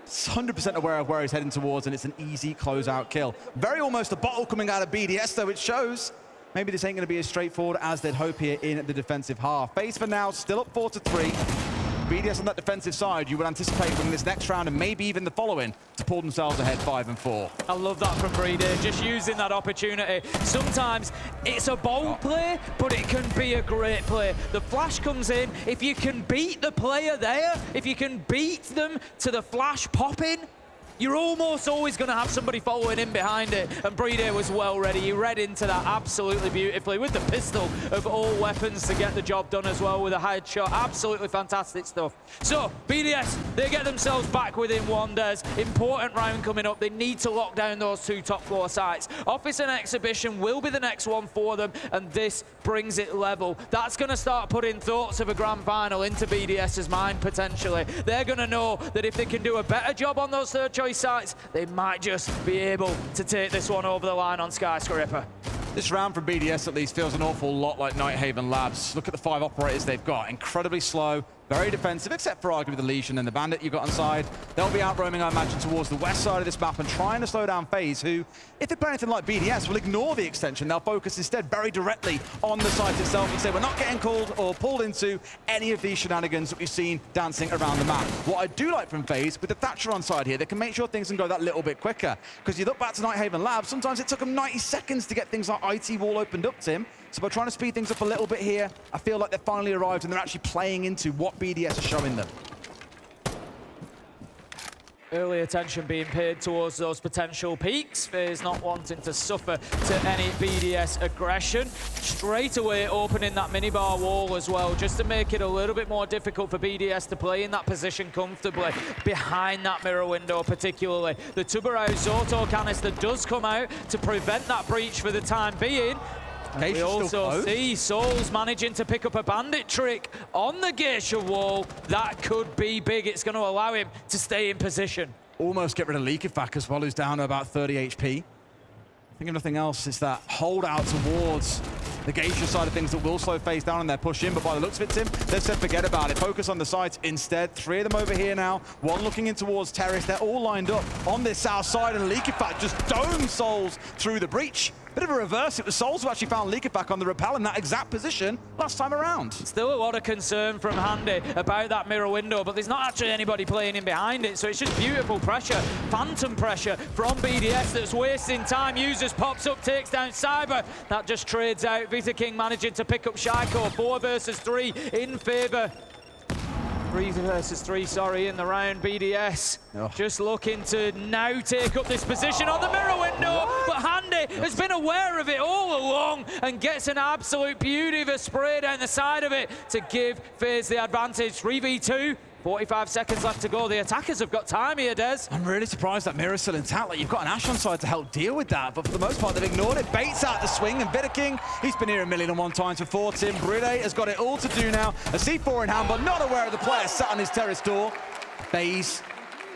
100% aware of where he's heading towards, and it's an easy closeout kill. Very almost a bottle coming out of BDS, though it shows maybe this ain't going to be as straightforward as they'd hope here in the defensive half. FaZe for now still up 4-3. BDS on that defensive side, you would anticipate winning this next round and maybe even the following to pull themselves ahead 5-4. I love that from Breeder, just using that opportunity. Sometimes it's a bold play, but it can be a great play. The flash comes in. If you can beat the player there, if you can beat them to the flash popping, you're almost always going to have somebody following in behind it, and BDS was well ready. He read into that absolutely beautifully with the pistol of all weapons to get the job done as well with a headshot. Absolutely fantastic stuff. So, BDS, they get themselves back within one, Des. Important round coming up. They need to lock down those 2 top 4 sites. Office and Exhibition will be the next one for them, and this brings it level. That's going to start putting thoughts of a grand final into BDS's mind, potentially. They're going to know that if they can do a better job on those third choice sites, they might just be able to take this one over the line on Skyscraper. This round from BDS at least feels an awful lot like Nighthaven Labs. Look at the 5 operators they've got. Incredibly slow, very defensive, except for arguably the Legion and the Bandit you got on side. They'll be out roaming, I imagine, towards the west side of this map and trying to slow down FaZe, who, if they play anything like BDS, will ignore the extension. They'll focus instead very directly on the site itself and say, we're not getting called or pulled into any of these shenanigans that we've seen dancing around the map. What I do like from FaZe, with the Thatcher on side here, they can make sure things can go that little bit quicker. Because you look back to Nighthaven Labs, sometimes it took them 90 seconds to get things like IT wall opened up, Tim. So by trying to speed things up a little bit here, I feel like they've finally arrived and they're actually playing into what BDS is showing them. Early attention being paid towards those potential peaks. FaZe not wanting to suffer to any BDS aggression. Straight away opening that minibar wall as well, just to make it a little bit more difficult for BDS to play in that position comfortably behind that mirror window particularly. The Tuberhouse auto canister does come out to prevent that breach for the time being. We also see Souls managing to pick up a bandit trick on the Geisha wall. That could be big. It's going to allow him to stay in position. Almost get rid of Leakifak as well, who's down to about 30 HP. I think if nothing else, it's that holdout towards the Geisha side of things that will slow FaZe down and they're push in, but by the looks of it, Tim, they've said forget about it. Focus on the sides instead. 3 of them over here now. 1 looking in towards Terrace. They're all lined up on this south side, and Leakifak just domes Souls through the breach. Bit of a reverse. It was Souls who actually found Leakifak on the rappel in that exact position last time around. Still a lot of concern from Handy about that mirror window, but there's not actually anybody playing in behind it, so it's just beautiful pressure, phantom pressure from BDS that's wasting time. Users pops up, takes down Cyber. That just trades out. Vita King managing to pick up Shaiko. 4 versus 3 in favor. 3 versus 3, sorry, in the round. BDS just looking to now take up this position on the mirror window, but Handy has been aware of it all along and gets an absolute beauty of a spray down the side of it to give FaZe the advantage. 3v2. 45 seconds left to go. The attackers have got time here, Des. I'm really surprised that mirror's still intact. Like, you've got an Ash on side to help deal with that, but for the most part, they've ignored it. Baits out the swing, and Vita King, he's been here 1,000,001 times before. Tim BDS has got it all to do now. A C4 in hand, but not aware of the player sat on his terrace door. FaZe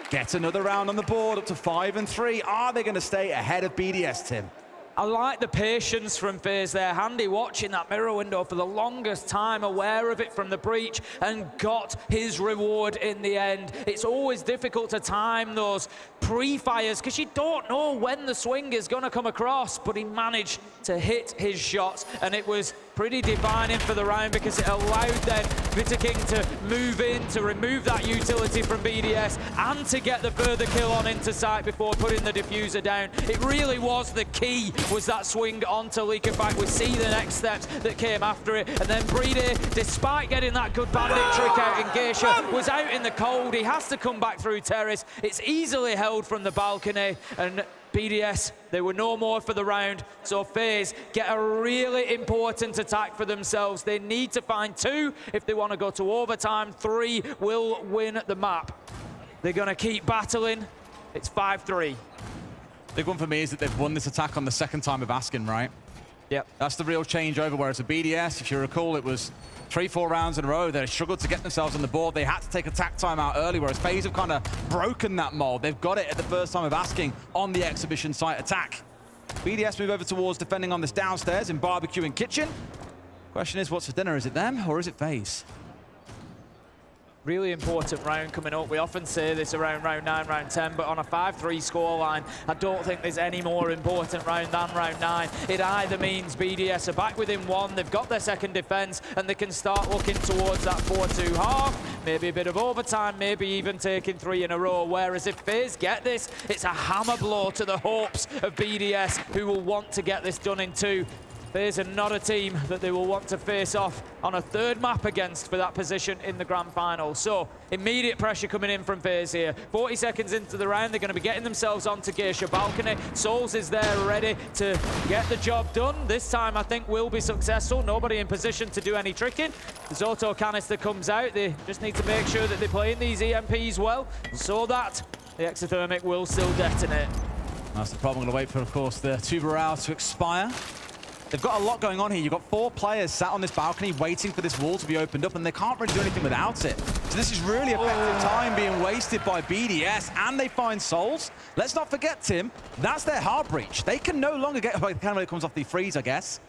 gets another round on the board, up to 5 and 3. Are they going to stay ahead of BDS, Tim? I like the patience from FaZe there. Handy watching that mirror window for the longest time, aware of it from the breach, and got his reward in the end. It's always difficult to time those pre-fires because you don't know when the swing is going to come across, but he managed to hit his shots, and it was pretty defining for the round because it allowed then Vita King to move in, to remove that utility from BDS, and to get the further kill on into sight before putting the diffuser down. It really was the key, was that swing onto Leakifak. We see the next steps that came after it, and then BDS, despite getting that good bandit trick out in Geisha, was out in the cold. He has to come back through terrace. It's easily held from the balcony, and BDS, they were no more for the round, so FaZe get a really important attack for themselves. They need to find 2 if they want to go to overtime. 3 will win the map. They're going to keep battling. It's 5-3. Big one for me is that they've won this attack on the 2nd time of asking, right? Yep. That's the real changeover, whereas a BDS, if you recall, it was 3-4 rounds in a row. They struggled to get themselves on the board. They had to take attack time out early, whereas FaZe have kind of broken that mold. They've got it at the 1st time of asking on the exhibition site attack. BDS move over towards defending on this downstairs in barbecue and kitchen. Question is, what's for dinner? Is it them or is it FaZe? Really important round coming up. We often say this around round 9, round 10, but on a 5-3 scoreline, I don't think there's any more important round than round 9. It either means BDS are back within 1, they've got their second defense, and they can start looking towards that 4-2 half, maybe a bit of overtime, maybe even taking 3 in a row, whereas if FaZe get this, it's a hammer blow to the hopes of BDS, who will want to get this done in 2. FaZe are not a team that they will want to face off on a third map against for that position in the grand final. So immediate pressure coming in from FaZe here. 40 seconds into the round, they're going to be getting themselves onto Geisha balcony. Souls is there ready to get the job done. This time I think will be successful. Nobody in position to do any tricking. The Zoto canister comes out. They just need to make sure that they're playing these EMPs well so that the exothermic will still detonate. That's the problem. Going to wait for, of course, the tuber hour to expire. They've got a lot going on here. You've got 4 players sat on this balcony waiting for this wall to be opened up, and they can't really do anything without it. So this is really effective time being wasted by BDS, and they find Souls. Let's not forget, Tim, that's their hard breach. They can no longer get... Well, it comes off the freeze, I guess.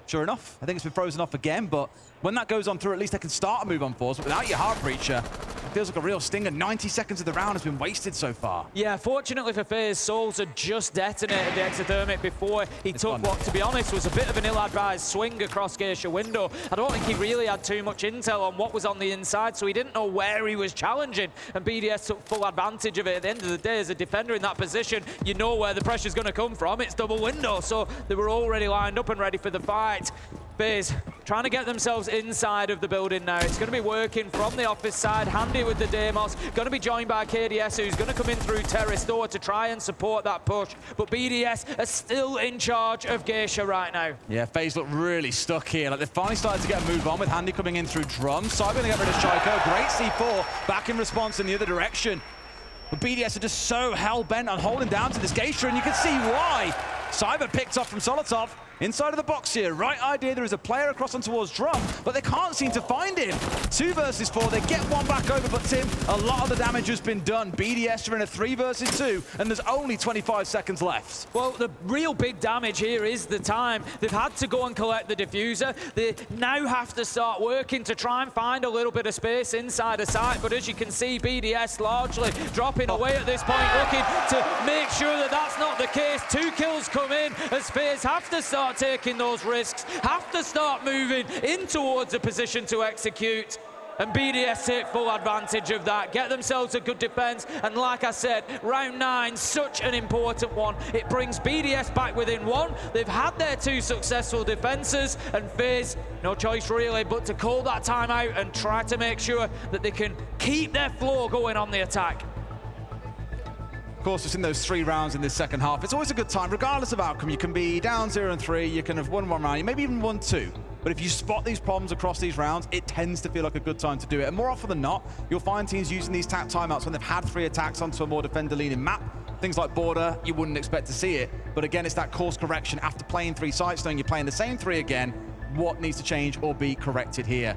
Sure enough, I think it's been frozen off again, but when that goes on through, at least they can start a move on force. But without your hard breacher, it feels like a real stinger. 90 seconds of the round has been wasted so far. Yeah, fortunately for FaZe, Souls had just detonated the exothermic before he took what, to be honest, was a bit of an ill-advised swing across Geisha window. I don't think he really had too much intel on what was on the inside, so he didn't know where he was challenging, and BDS took full advantage of it. At the end of the day, as a defender in that position, you know where the pressure's going to come from. It's double window, so they were already lined up and ready for the fight. FaZe trying to get themselves inside of the building now. It's going to be working from the office side. Handy with the Deimos. Going to be joined by KDS, who's going to come in through Terrace door to try and support that push. But BDS are still in charge of Geisha right now. Yeah, FaZe look really stuck here. Like, they've finally started to get a move on with Handy coming in through Drum. Cyber going to get rid of Shaiko. Great C4 back in response in the other direction. But BDS are just so hell-bent on holding down to this Geisha, and you can see why. Cyber picked off from Solotov. Inside of the box here, right idea, there is a player across on towards Drum, but they can't seem to find him. 2 versus 4, they get one back over, but Tim, a lot of the damage has been done. BDS are in a 3 versus 2, and there's only 25 seconds left. Well, the real big damage here is the time. They've had to go and collect the diffuser. They now have to start working to try and find a little bit of space inside a site, but as you can see, BDS largely dropping away at this point, looking to make sure that that's not the case. 2 kills come in as FaZe have to start taking those risks, have to start moving in towards a position to execute, and BDS take full advantage of that, get themselves a good defense, and like I said, round 9, such an important one. It brings BDS back within 1. They've had their 2 successful defenses, and FaZe, no choice really but to call that time out and try to make sure that they can keep their flow going on the attack. Of course, it's in those 3 rounds in this second half. It's always a good time, regardless of outcome. You can be down 0-3, you can have won 1 round, you maybe even won 2. But if you spot these problems across these rounds, it tends to feel like a good time to do it. And more often than not, you'll find teams using these timeouts when they've had 3 attacks onto a more defender-leaning map. Things like Border, you wouldn't expect to see it. But again, it's that course correction after playing 3 sites, knowing you're playing the same 3 again. What needs to change or be corrected here?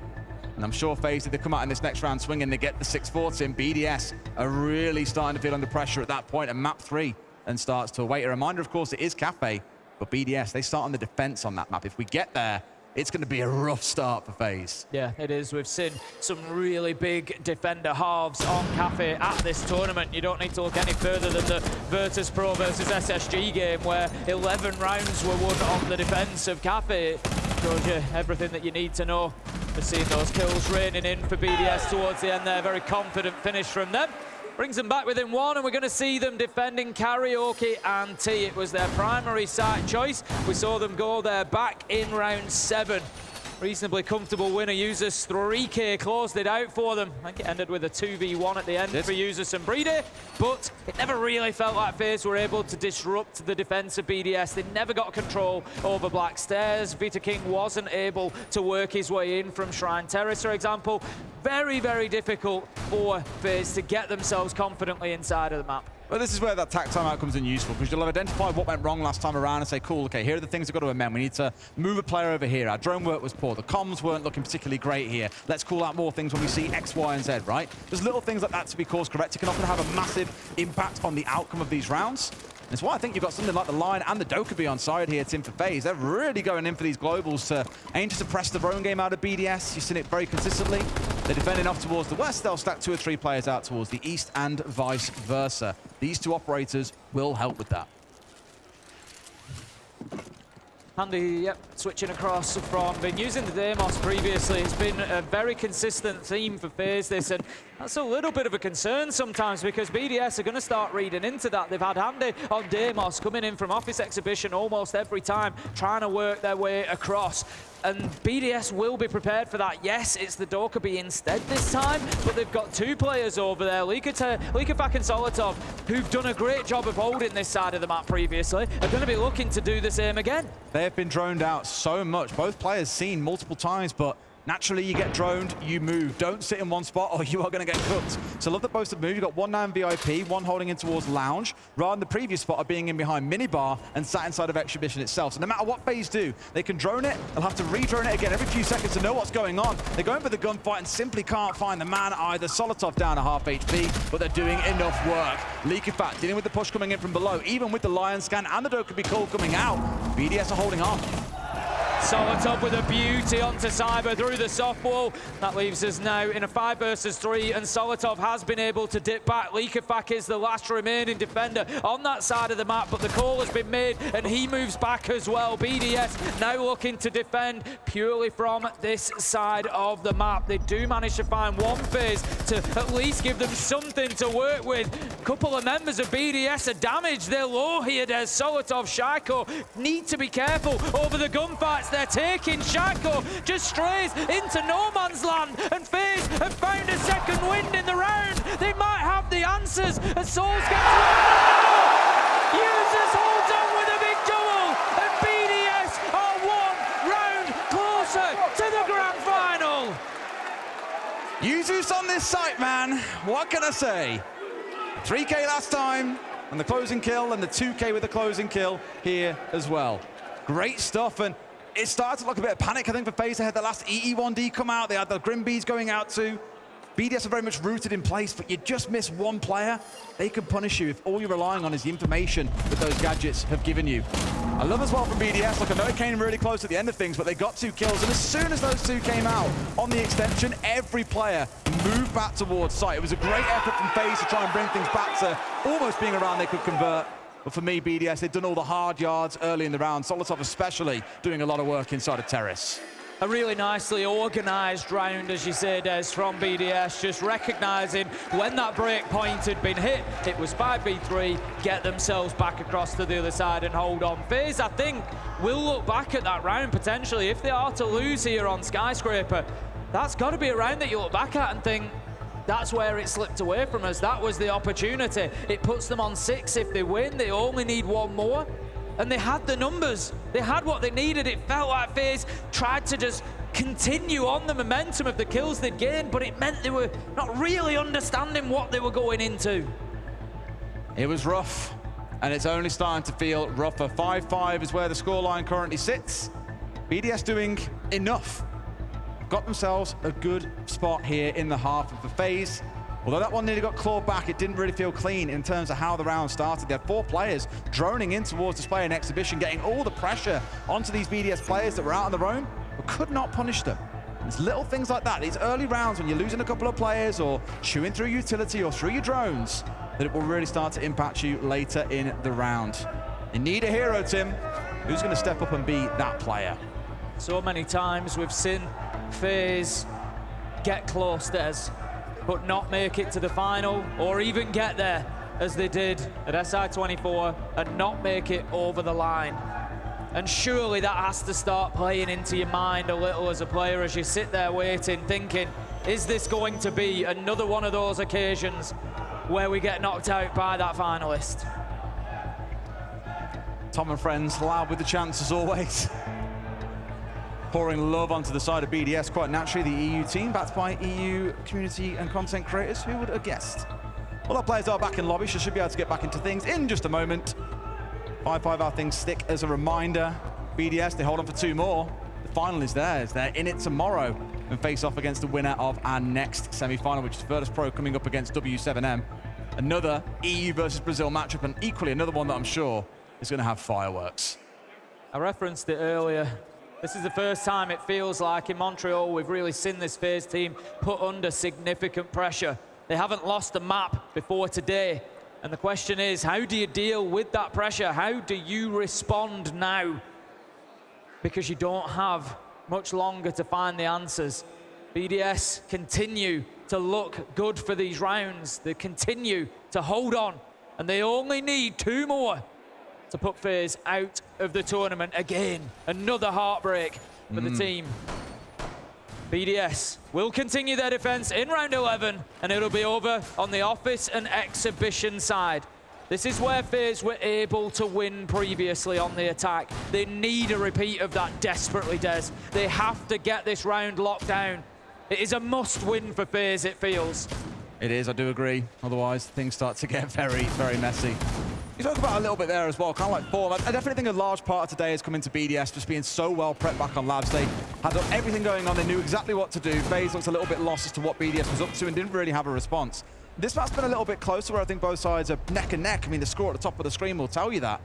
And I'm sure FaZe, if they come out in this next round swinging, they get the 6-4 in. BDS are really starting to feel under pressure at that point, and map 3 and starts to await. A reminder, of course, it is Cafe, but BDS, they start on the defense on that map. If we get there, it's going to be a rough start for FaZe. Yeah, it is. We've seen some really big defender halves on Cafe at this tournament. You don't need to look any further than the Virtus Pro versus SSG game, where 11 rounds were won on the defense of Cafe. It shows you everything that you need to know. We're seeing those kills raining in for BDS towards the end there. Very confident finish from them. Brings them back within 1, and we're going to see them defending Karaoke and T. It was their primary site choice. We saw them go there back in round 7. Reasonably comfortable winner. Users 3K closed it out for them. I think it ended with a 2v1 at the end for Users and Breedy, but it never really felt like FaZe were able to disrupt the defense of BDS. They never got control over Black Stairs. Vita King wasn't able to work his way in from Shrine Terrace, for example. Very, very difficult for FaZe to get themselves confidently inside of the map. Well, this is where that tack timeout comes in useful, because you'll have identified what went wrong last time around and say, cool, okay, here are the things we've got to amend. We need to move a player over here. Our drone work was poor. The comms weren't looking particularly great here. Let's call out more things when we see X, Y, and Z, right? There's little things like that to be course correct. It can often have a massive impact on the outcome of these rounds. And it's why I think you've got something like the Line and the Dokkaebi on side here, Tim, for FaZe. They're really going in for these globals to aim to suppress the drone game out of BDS. You've seen it very consistently. They're defending off towards the west. They'll stack 2 or 3 players out towards the east and vice versa. These 2 operators will help with that. Handy, yep, Switching across from, been using the Deimos previously. It's been a very consistent theme for FaZe this, and that's a little bit of a concern sometimes because BDS are going to start reading into that. They've had Handy on Deimos coming in from Office Exhibition almost every time, trying to work their way across. And BDS will be prepared for that. Yes, it's the Dokkaebi instead this time, but they've got two players over there, Likafak and Solotov, who've done a great job of holding this side of the map previously, are going to be looking to do the same again. They have been droned out so much. Both players seen multiple times, but naturally you get droned, you move. Don't sit in one spot or you are going to get cooked. So love that both have moved. You've got one now in VIP, one holding in towards Lounge, rather than the previous spot of being in behind Minibar and sat inside of Exhibition itself. So no matter what FaZe do, they can drone it, they'll have to re-drone it again every few seconds to know what's going on. They're going for the gunfight and simply can't find the man either. Solotov down to half HP, but they're doing enough work. Likafak dealing with the push coming in from below, even with the Lion scan and the Dokkaebi call coming out. BDS are holding on. Solotov with a beauty onto Cyber through the softball. That leaves us now in a 5 versus 3, and Solotov has been able to dip back. Likafak is the last remaining defender on that side of the map, but the call has been made and he moves back as well. BDS now looking to defend purely from this side of the map. They do manage to find one FaZe to at least give them something to work with. A couple of members of BDS are damaged. They're low here. There's Solotov, Shaiko. Need to be careful over the gunfights they're taking. Shaiko just strays into no man's land, and FaZe have found a second wind in the round. They might have the answers as Souls gets Users holds on with a big double, and BDS are one round closer to the grand final. Yuzus on this site, man. What can I say? 3K last time, and the closing kill, and the 2K with the closing kill here as well. Great stuff, and it started to look a bit of panic, I think, for FaZe. They had the last EE1D come out. They had the Grimbees going out too. BDS are very much rooted in place, but you just miss one player, they can punish you if all you're relying on is the information that those gadgets have given you. I love as well from BDS. Look, I know it came really close at the end of things, but they got 2 kills, and as soon as those 2 came out on the extension, every player moved back towards site. It was a great effort from FaZe to try and bring things back to almost being around they could convert. But for me, BDS, they've done all the hard yards early in the round. Solotov especially doing a lot of work inside of Terrace. A really nicely organised round, as you say, Des, from BDS, just recognising when that break point had been hit. It was 5v3, get themselves back across to the other side and hold on. FaZe, I think, will look back at that round potentially. If they are to lose here on Skyscraper, that's got to be a round that you look back at and think, that's where it slipped away from us. That was the opportunity. It puts them on 6 if they win. They only need one more. And they had the numbers. They had what they needed. It felt like FaZe tried to just continue on the momentum of the kills they'd gained, but it meant they were not really understanding what they were going into. It was rough, and it's only starting to feel rougher. 5-5 is where the scoreline currently sits. BDS doing enough. Got themselves a good spot here in the half of the FaZe. Although that one nearly got clawed back, it didn't really feel clean in terms of how the round started. They had 4 players droning in towards display and exhibition, getting all the pressure onto these BDS players that were out on their own, but could not punish them. It's little things like that, these early rounds when you're losing a couple of players or chewing through utility or through your drones, that it will really start to impact you later in the round. You need a hero, Tim. Who's going to step up and be that player? So many times we've seen FaZe get close, Des, but not make it to the final or even get there as they did at SI24 and not make it over the line. And surely that has to start playing into your mind a little as a player as you sit there waiting, thinking, is this going to be another one of those occasions where we get knocked out by that finalist? Tom and friends, loud with the chance as always. Pouring love onto the side of BDS, quite naturally, the EU team, backed by EU community and content creators. Who would have guessed? Well, our players are back in lobby, so should be able to get back into things in just a moment. 5-5 our things stick as a reminder. BDS, they hold on for 2 more. The final is theirs. They're in it tomorrow and face off against the winner of our next semi-final, which is Virtus Pro coming up against W7M. Another EU versus Brazil matchup, and equally another one that I'm sure is going to have fireworks. I referenced it earlier. This is the first time it feels like in Montreal we've really seen this FaZe team put under significant pressure. They haven't lost a map before today. And the question is, how do you deal with that pressure? How do you respond now? because you don't have much longer to find the answers. BDS continue to look good for these rounds. They continue to hold on, and they only need 2 more to put FaZe out of the tournament again. Another heartbreak for the team. BDS will continue their defense in round 11, and it'll be over on the office and exhibition side. This is where FaZe were able to win previously on the attack. They need a repeat of that desperately, Des. They have to get this round locked down. It is a must-win for FaZe, it feels. It is, I do agree. Otherwise, things start to get very, very messy. You talk about a little bit there as well, kind of like form. I definitely think a large part of today has come into BDS just being so well prepped back on Labs. They had everything going on. They knew exactly what to do. FaZe looks a little bit lost as to what BDS was up to and didn't really have a response. This match's been a little bit closer where I think both sides are neck and neck. I mean, the score at the top of the screen will tell you that.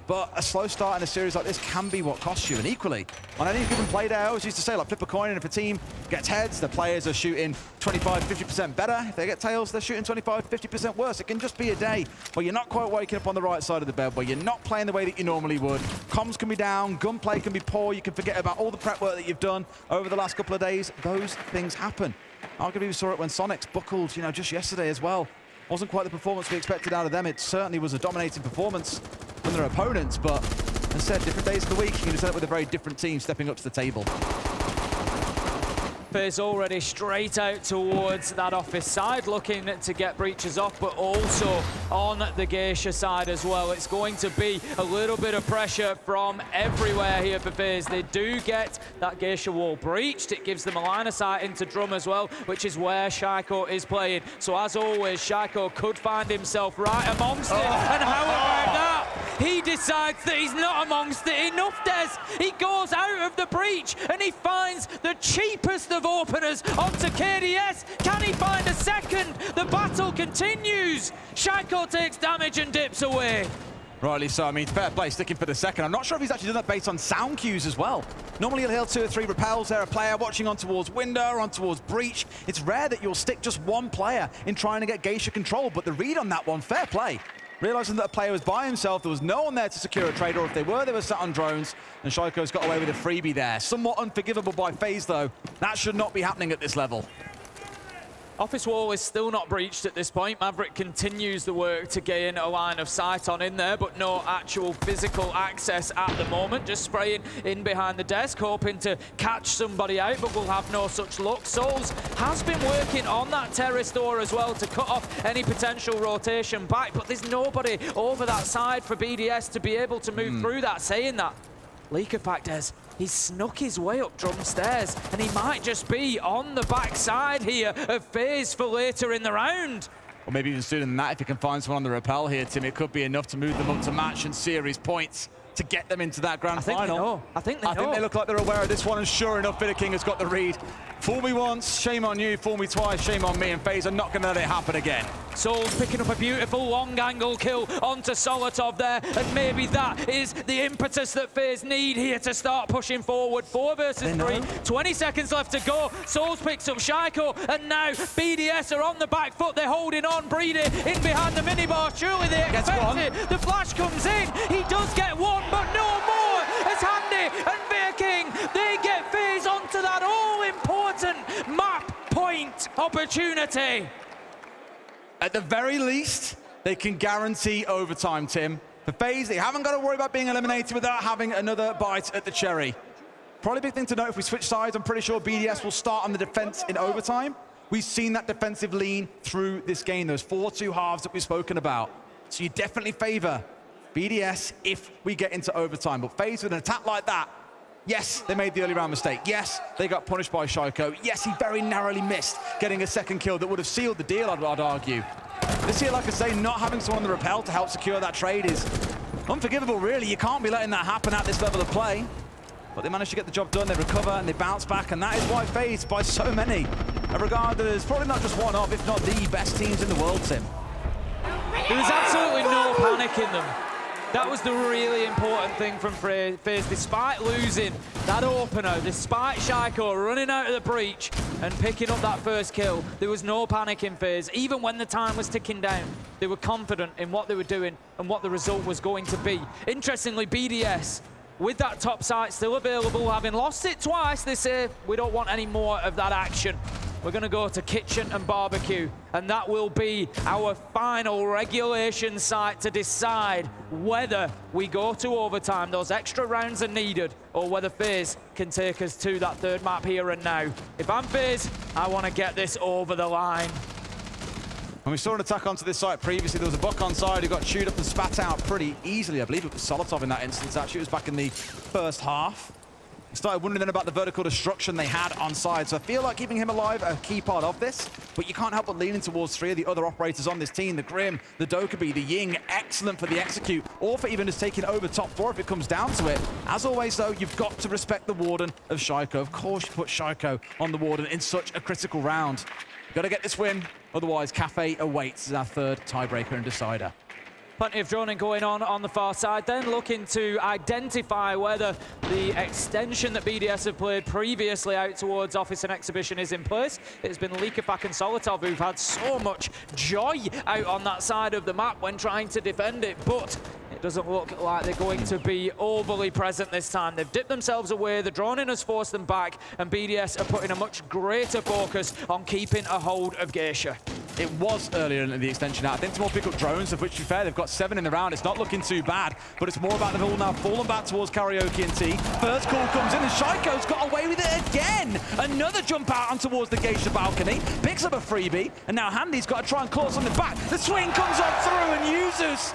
But a slow start in a series like this can be what costs you. And equally, on any given play day, I always used to say, like, flip a coin, and if a team gets heads, the players are shooting 25, 50% better. If they get tails, they're shooting 25, 50% worse. It can just be a day where you're not quite waking up on the right side of the bed, where you're not playing the way that you normally would. Comms can be down, gunplay can be poor, you can forget about all the prep work that you've done over the last couple of days. Those things happen. Arguably, we saw it when Sonics buckled, just yesterday as well. Wasn't quite the performance we expected out of them. It certainly was a dominating performance from their opponents, but instead, different days of the week, you can just end up with a very different team stepping up to the table. FaZe already straight out towards that office side, looking to get breaches off, but also on the Geisha side as well. It's going to be a little bit of pressure from everywhere here for FaZe. They do get that Geisha wall breached. It gives them a line of sight into Drum as well, which is where Shaiko is playing. So as always, Shaiko could find himself right amongst it. And how about that? He decides that he's not amongst it. Enough, Des. He goes out of the breach and he finds the cheapest of openers onto KDS. Can he find a second? The battle continues. Shaiko takes damage and dips away. Rightly so. I mean, fair play, sticking for the second. I'm not sure if he's actually done that based on sound cues as well. Normally you'll hear 2 or 3 repels there, a player watching on towards window, on towards breach. It's rare that you'll stick just one player in trying to get Geisha control, but the read on that one, fair play. Realizing that a player was by himself, there was no one there to secure a trade, or if they were sat on drones, and Shaiko's got away with a freebie there. Somewhat unforgivable by FaZe, though. That should not be happening at this level. Office wall is still not breached at this point. Maverick continues the work to gain a line of sight on in there, but no actual physical access at the moment. Just spraying in behind the desk, hoping to catch somebody out, but we'll have no such luck. Souls has been working on that terrace door as well to cut off any potential rotation back, but there's nobody over that side for BDS to be able to move through that. Saying that, Leak of Pack Des, he's snuck his way up Drum stairs, and he might just be on the backside here of FaZe for later in the round. Or maybe even sooner than that, if you can find someone on the rappel here, Tim, it could be enough to move them up to match and series points to get them into that grand final. I think they know. I think they look like they're aware of this one, and sure enough, Bitter King has got the read. Fool me once, shame on you. Fool me twice, shame on me. And FaZe are not going to let it happen again. Souls picking up a beautiful long angle kill onto Solotov there, and maybe that is the impetus that FaZe need here to start pushing forward. 4 versus 3, 20 seconds left to go. Souls picks up Shaiko, and now BDS are on the back foot. They're holding on. Breedy in behind the minibar. Surely they expect it. The flash comes in. He does get one, but no more. As Handy and Beer King, they get FaZe onto that all-important map point opportunity. At the very least, they can guarantee overtime, Tim. For FaZe, they haven't got to worry about being eliminated without having another bite at the cherry. Probably a big thing to note, if we switch sides, I'm pretty sure BDS will start on the defense in overtime. We've seen that defensive lean through this game, those 4-2 halves that we've spoken about. So you definitely favor BDS if we get into overtime. But FaZe with an attack like that, yes, they made the early round mistake. Yes, they got punished by Shaiko. Yes, he very narrowly missed getting a second kill that would have sealed the deal, I'd argue. This here, like I say, not having someone on the rappel to help secure that trade is unforgivable, really. You can't be letting that happen at this level of play. But they managed to get the job done, they recover, and they bounce back, and that is why FaZe, by so many, are regarded as probably not just one of, if not the best teams in the world, Tim. There was absolutely no panic in them. That was the really important thing from FaZe. Despite losing that opener, despite Shaiko running out of the breach and picking up that first kill, there was no panic in FaZe. Even when the time was ticking down, they were confident in what they were doing and what the result was going to be. Interestingly, BDS with that top site still available, having lost it twice, they say, we don't want any more of that action. We're going to go to Kitchen and Barbecue, and that will be our final regulation site to decide whether we go to overtime, those extra rounds are needed, or whether FaZe can take us to that third map here and now. If I'm FaZe, I want to get this over the line. When we saw an attack onto this site previously, there was a buck on side who got chewed up and spat out pretty easily. I believe it was Solotov in that instance, actually. It was back in the first half. He started wondering then about the vertical destruction they had on side, so I feel like keeping him alive a key part of this, but you can't help but leaning towards three of the other operators on this team, the Grim, the Dokkaebi, the Ying, excellent for the execute, or for even just taking over top four if it comes down to it. As always, though, you've got to respect the Warden of Shaiko. Of course you put Shaiko on the Warden in such a critical round. Got to get this win, otherwise Cafe awaits as our third tiebreaker and decider. Plenty of droning going on the far side, then looking to identify whether the extension that BDS have played previously out towards Office and Exhibition is in place. It's been Likafak and Solotov who've had so much joy out on that side of the map when trying to defend it, but it doesn't look like they're going to be overly present this time. They've dipped themselves away, the droning has forced them back, and BDS are putting a much greater focus on keeping a hold of Geisha. It was earlier in the extension out. I think to more pick up drones, of which, to be fair, they've got 7 in the round. It's not looking too bad, but it's more about them all now falling back towards Karaoke and T. First call comes in, and Shaiko's got away with it again. Another jump out on towards the Geisha balcony, picks up a freebie, and now Handy's got to try and claw something back. The swing comes on through and uses.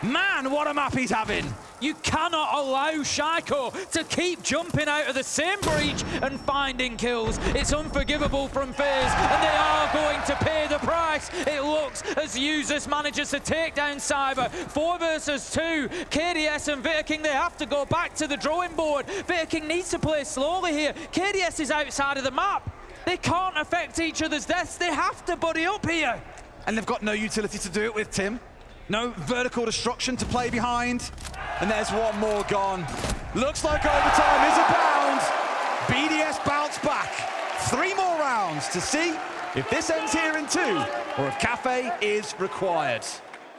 Man, what a map he's having. You cannot allow Shaiko to keep jumping out of the same breach and finding kills. It's unforgivable from FaZe, and they are going to pay the price. It looks as Usus manages to take down Cyber. 4 versus 2. KDS and Viking, they have to go back to the drawing board. Viking needs to play slowly here. KDS is outside of the map. They can't affect each other's deaths. They have to buddy up here. And they've got no utility to do it with, Tim. No vertical destruction to play behind. And there's one more gone. Looks like overtime is abound. BDS bounce back. 3 more rounds to see if this ends here in 2 or if Cafe is required.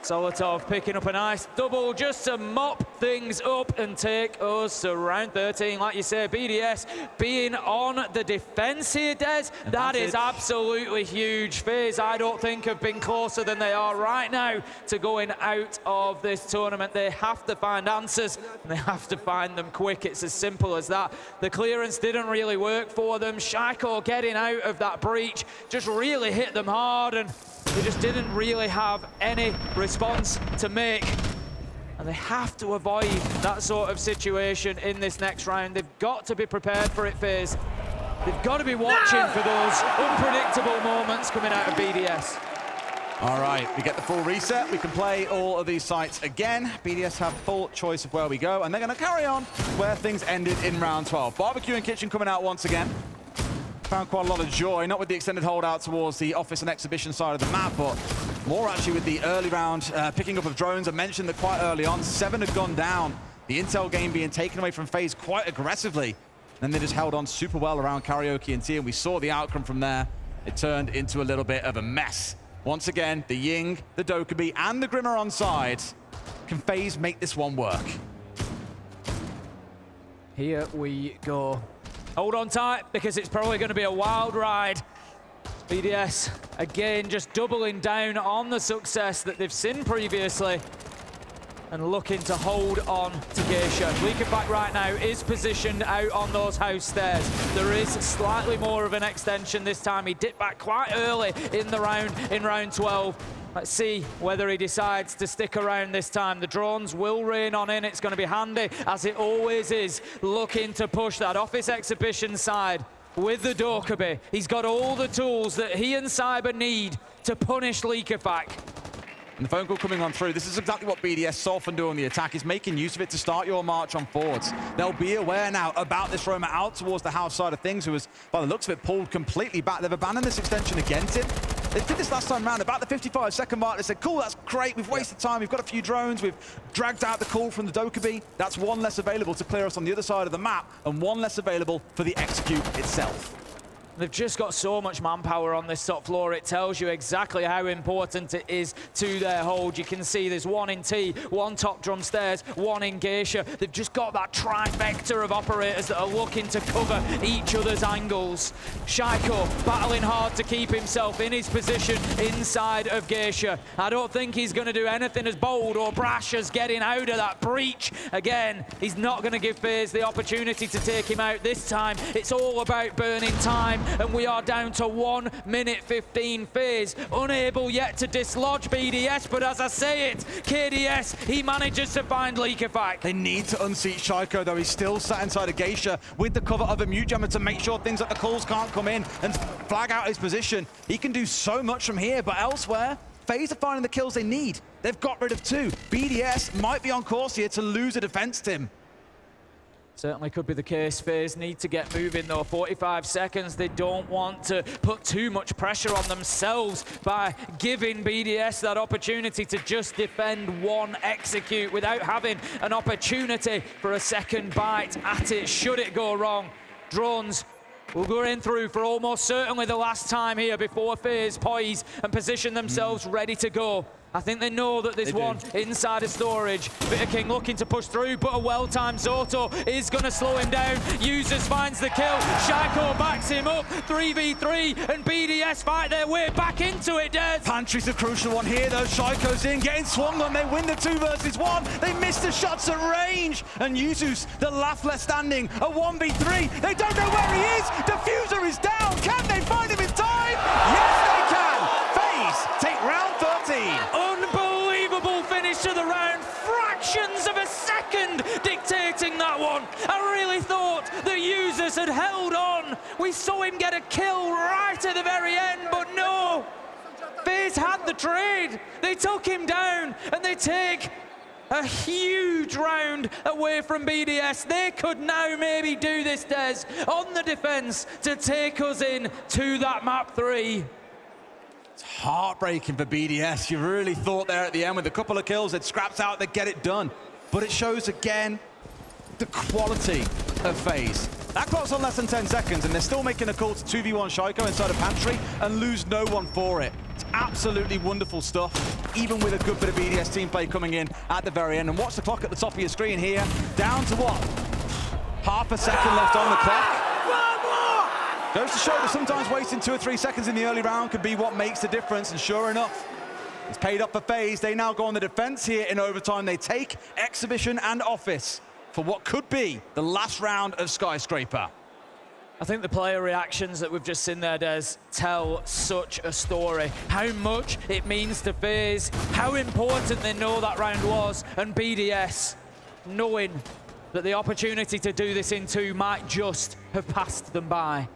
Solotov picking up a nice double just to mop things up and take us to round 13. Like you say, BDS being on the defense here, Des, that is absolutely huge. FaZe, I don't think, have been closer than they are right now to going out of this tournament. They have to find answers, and they have to find them quick. It's as simple as that. The clearance didn't really work for them. Shaiko getting out of that breach just really hit them hard, and they just didn't really have any response to make. And they have to avoid that sort of situation in this next round. They've got to be prepared for it, FaZe. They've got to be watching for those unpredictable moments coming out of BDS. All right, we get the full reset. We can play all of these sites again. BDS have full choice of where we go, and they're going to carry on where things ended in round 12. Barbecue and Kitchen coming out once again. Found quite a lot of joy, not with the extended holdout towards the Office and Exhibition side of the map, but more actually with the early round picking up of drones. I mentioned that quite early on, 7 had gone down. The intel game being taken away from FaZe quite aggressively. Then they just held on super well around Karaoke and T, and we saw the outcome from there. It turned into a little bit of a mess. Once again, the Ying, the Dokkaebi, and the Grim are on side. Can FaZe make this one work? Here we go. Hold on tight, because it's probably going to be a wild ride. BDS, again, just doubling down on the success that they've seen previously and looking to hold on to Geisha. Likafak right now is positioned out on those house stairs. There is slightly more of an extension this time. He dipped back quite early in the round, in round 12. Let's see whether he decides to stick around this time. The drones will rain on in. It's going to be Handy, as it always is, looking to push that Office Exhibition side with the Dokkaebi. He's got all the tools that he and Cyber need to punish Likafak. And the phone call coming on through. This is exactly what BDS saw from doing the attack, is making use of it to start your march on forwards. They'll be aware now about this roamer out towards the house side of things, who was, by the looks of it, pulled completely back. They've abandoned this extension again, Tim. They did this last time round, about the 55-second mark. They said, cool, that's great. We've wasted time. We've got a few drones. We've dragged out the call from the Dokkaebi. That's one less available to clear us on the other side of the map, and one less available for the execute itself. They've just got so much manpower on this top floor. It tells you exactly how important it is to their hold. You can see there's one in T, one top drum stairs, one in Geisha. They've just got that trifecta of operators that are looking to cover each other's angles. Shaiko battling hard to keep himself in his position inside of Geisha. I don't think he's going to do anything as bold or brash as getting out of that breach. Again, he's not going to give FaZe the opportunity to take him out this time. It's all about burning time. And we are down to 1 minute 15. FaZe unable yet to dislodge BDS, but as I say it, KDS, he manages to find Leakerfact. They need to unseat Shaiko, though. He's still sat inside of Geisha with the cover of a mute jammer to make sure things like the calls can't come in and flag out his position. He can do so much from here, but elsewhere, FaZe are finding the kills they need. They've got rid of 2. BDS might be on course here to lose a defense team. Certainly could be the case. FaZe need to get moving though. 45 seconds. They don't want to put too much pressure on themselves by giving BDS that opportunity to just defend one execute without having an opportunity for a second bite at it should it go wrong. Drones will go in through for almost certainly the last time here before FaZe poise and position themselves ready to go. I think they know that there's one inside of storage. Bitter King looking to push through, but a well-timed Zoto is going to slow him down. Users finds the kill. Shaiko backs him up. 3v3, and BDS fight their way back into it, Des. Pantry's a crucial one here, though. Shaiko's in, getting swung on. They win the 2 versus 1. They miss the shots at range. And Yuzus, the last left standing, a 1v3. They don't know where he is. Diffuser is down. Can they find him in time? Yes, they can. FaZe take round 13. Unbelievable finish to the round. Fractions of a second dictating that one. I really thought the Users had held on. We saw him get a kill right at the very end, but no. FaZe had the trade. They took him down, and they take a huge round away from BDS. They could now maybe do this, Des, on the defense to take us in to that map 3. It's heartbreaking for BDS. You really thought there at the end with a couple of kills, they'd scrapped out, they'd get it done. But it shows again the quality of FaZe. That clock's on less than 10 seconds, and they're still making a call to 2v1 Shaiko inside of Pantry and lose no one for it. It's absolutely wonderful stuff, even with a good bit of BDS team play coming in at the very end. And watch the clock at the top of your screen here. Down to what? Half a second left on the clock. Goes to show that sometimes wasting 2 or 3 seconds in the early round could be what makes the difference, and sure enough, it's paid up for FaZe. They now go on the defense here in overtime. They take Exhibition and Office for what could be the last round of Skyscraper. I think the player reactions that we've just seen there, Des, tell such a story. How much it means to FaZe, how important they know that round was, and BDS knowing that the opportunity to do this in 2 might just have passed them by.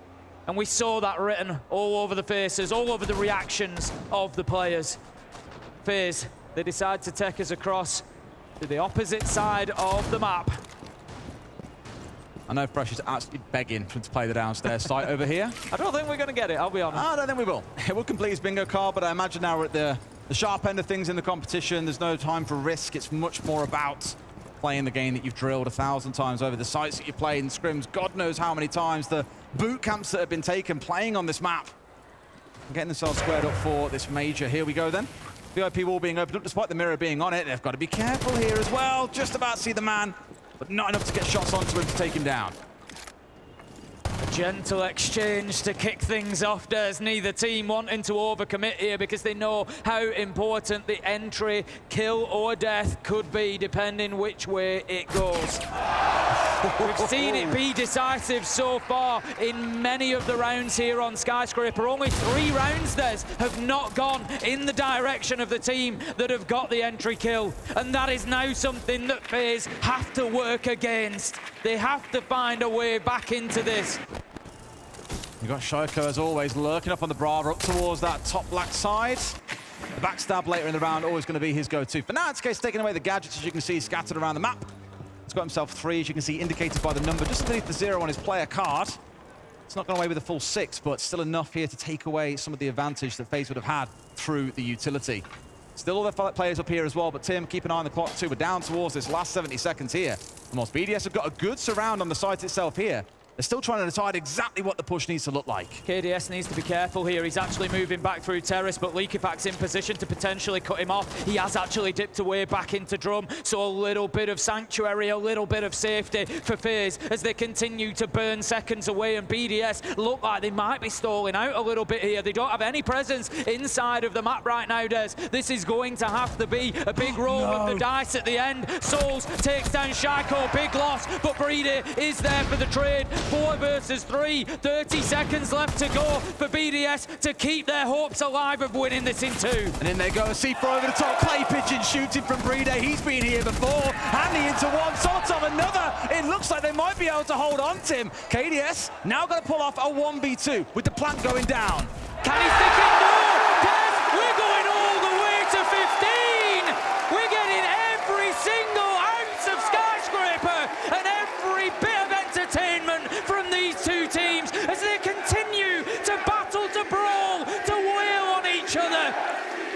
And we saw that written all over the faces, all over the reactions of the players. FaZe, they decide to take us across to the opposite side of the map. I know Fresh is absolutely begging for him to play the downstairs site over here. I don't think we're going to get it, I'll be honest. I don't think we will. It will complete his bingo card, but I imagine now we're at the sharp end of things in the competition. There's no time for risk. It's much more about playing the game that you've drilled 1,000 times over, the sites that you've played in scrims, God knows how many times, the boot camps that have been taken playing on this map. And getting themselves squared up for this major. Here we go then. VIP wall being opened up despite the mirror being on it. They've got to be careful here as well. Just about to see the man, but not enough to get shots onto him to take him down. A gentle exchange to kick things off. There's neither team wanting to overcommit here because they know how important the entry, kill or death could be depending which way it goes. We've seen it be decisive so far in many of the rounds here on Skyscraper. Only 3 rounds, have not gone in the direction of the team that have got the entry kill. And that is now something that FaZe have to work against. They have to find a way back into this. You've got Shaiko, as always, lurking up on the Brava, up towards that top black side. The backstab later in the round, always going to be his go-to. For now, it's case taking away the gadgets, as you can see, scattered around the map. He's got himself 3, as you can see, indicated by the number just underneath the 0 on his player card. It's not gone away with a full 6, but still enough here to take away some of the advantage that FaZe would have had through the utility. Still all their players up here as well, but Tim, keep an eye on the clock too. We're down towards this last 70 seconds here. And whilst BDS have got a good surround on the site itself here, They're still trying to decide exactly what the push needs to look like. KDS needs to be careful here. He's actually moving back through terrace, but Leakifac's in position to potentially cut him off. He has actually dipped away back into drum, so a little bit of sanctuary, a little bit of safety for FaZe as they continue to burn seconds away, and BDS look like they might be stalling out a little bit here. They don't have any presence inside of the map right now, Des. This is going to have to be a big roll of the dice at the end. Souls takes down Shaiko, big loss, but Breedy is there for the trade. 4 versus 3, 30 seconds left to go for BDS to keep their hopes alive of winning this in 2. And in they go, C4 over the top, Clay Pigeon shooting from Breedy. He's been here before, Handy into one, Solotov another. It looks like they might be able to hold on to him. KDS now going to pull off a 1v2 with the plant going down. Can he stick it? No! Des, we're going all the way to 15! We're getting every single ounce of Skyscraper and every bit of entertainment from these two teams as they continue to battle, to brawl, to wail on each other,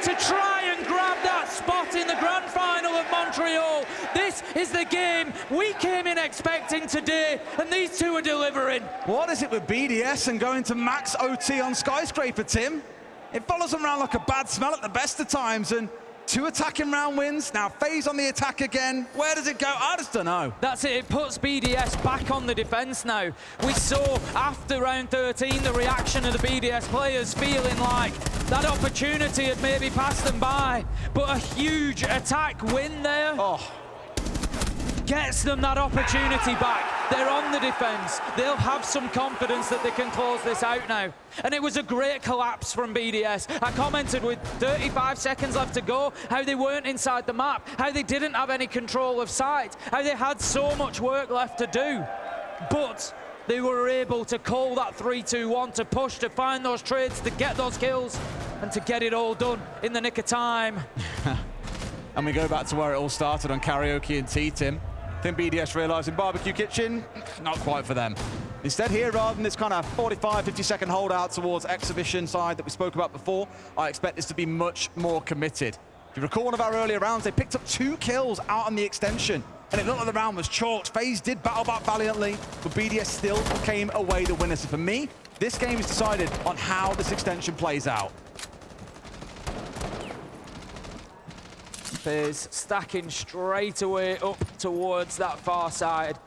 to try and grab that spot in the grand final of Montreal. This is the game we came in expecting today, and these two are delivering. What is it with BDS and going to max OT on Skyscraper, Tim? It follows them around like a bad smell at the best of times, and 2 attacking round wins. Now FaZe on the attack again. Where does it go? I just don't know. That's it. It puts BDS back on the defense now. We saw after round 13 the reaction of the BDS players feeling like that opportunity had maybe passed them by, but a huge attack win there gets them that opportunity back. They're on the defense. They'll have some confidence that they can close this out now. And it was a great collapse from BDS. I commented with 35 seconds left to go, how they weren't inside the map, how they didn't have any control of sight, how they had so much work left to do. But they were able to call that 3-2-1, to push, to find those trades, to get those kills, and to get it all done in the nick of time. And we go back to where it all started on Karaoke and Tea, Tim. I think BDS realising Barbecue Kitchen, not quite for them. Instead here, rather than this kind of 45, 50-second holdout towards Exhibition side that we spoke about before, I expect this to be much more committed. If you recall one of our earlier rounds, they picked up 2 kills out on the extension, and it looked like the round was chalked. FaZe did battle back valiantly, but BDS still came away the winner. So for me, this game is decided on how this extension plays out. FaZe stacking straight away up towards that far side.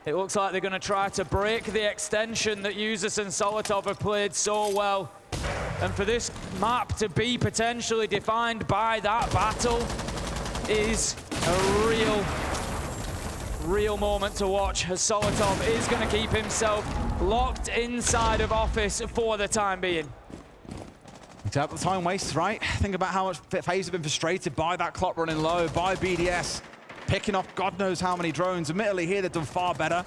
It looks like they're going to try to break the extension that Usus and Solotov have played so well. And for this map to be potentially defined by that battle is a real moment to watch, as Solotov is going to keep himself locked inside of office for the time being. The time wastes, right? Think about how much FaZe have been frustrated by that clock running low, by BDS picking off God knows how many drones. Admittedly, here they've done far better.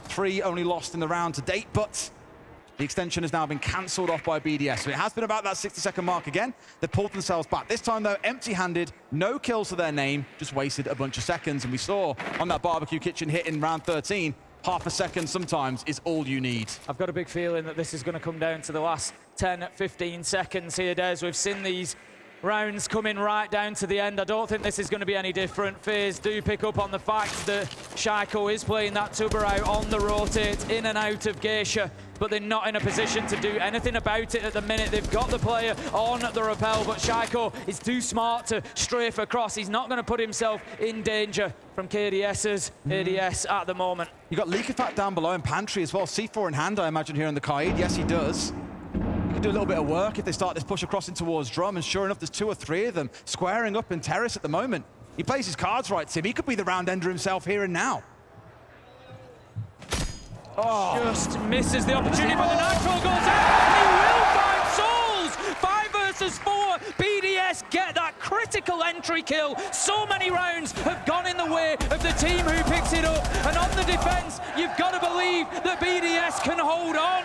3 only lost in the round to date, but the extension has now been cancelled off by BDS. So it has been about that 60-second mark again. They've pulled themselves back. This time, though, empty-handed, no kills to their name, just wasted a bunch of seconds. And we saw on that Barbecue Kitchen hit in round 13, half a second sometimes is all you need. I've got a big feeling that this is going to come down to the last 10, 15 seconds here, Des. We've seen these rounds coming right down to the end. I don't think this is going to be any different. FaZe do pick up on the fact that Shaiko is playing that tuber out on the rotate, in and out of Geisha, but they're not in a position to do anything about it at the minute. They've got the player on the rappel, but Shaiko is too smart to strafe across. He's not going to put himself in danger from KDS's ADS at the moment. You got Leakifact down below in Pantry as well. C4 in hand, I imagine, here in the Kaid. Yes, he does. He could do a little bit of work if they start this push across in towards Drum, and sure enough, there's 2 or 3 of them squaring up in Terrace at the moment. He plays his cards right, Tim. He could be the round ender himself here and now. Oh. Just misses the opportunity, but the Nitro goes out. He will find Souls. 5 versus 4. BDS get that critical entry kill. So many rounds have gone in the way of the team who picks it up. And on the defense, you've got to believe that BDS can hold on.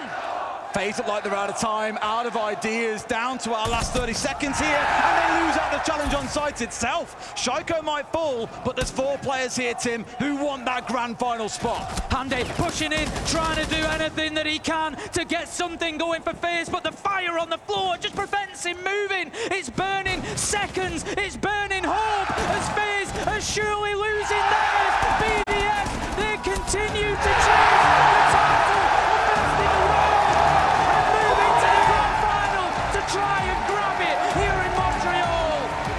FaZe look like they're out of time, out of ideas, down to our last 30 seconds here, and they lose out the challenge on site itself. Shaiko might fall, but there's 4 players here, Tim, who want that grand final spot. Handy pushing in, trying to do anything that he can to get something going for FaZe, but the fire on the floor just prevents him moving. It's burning seconds, it's burning hope, as FaZe has surely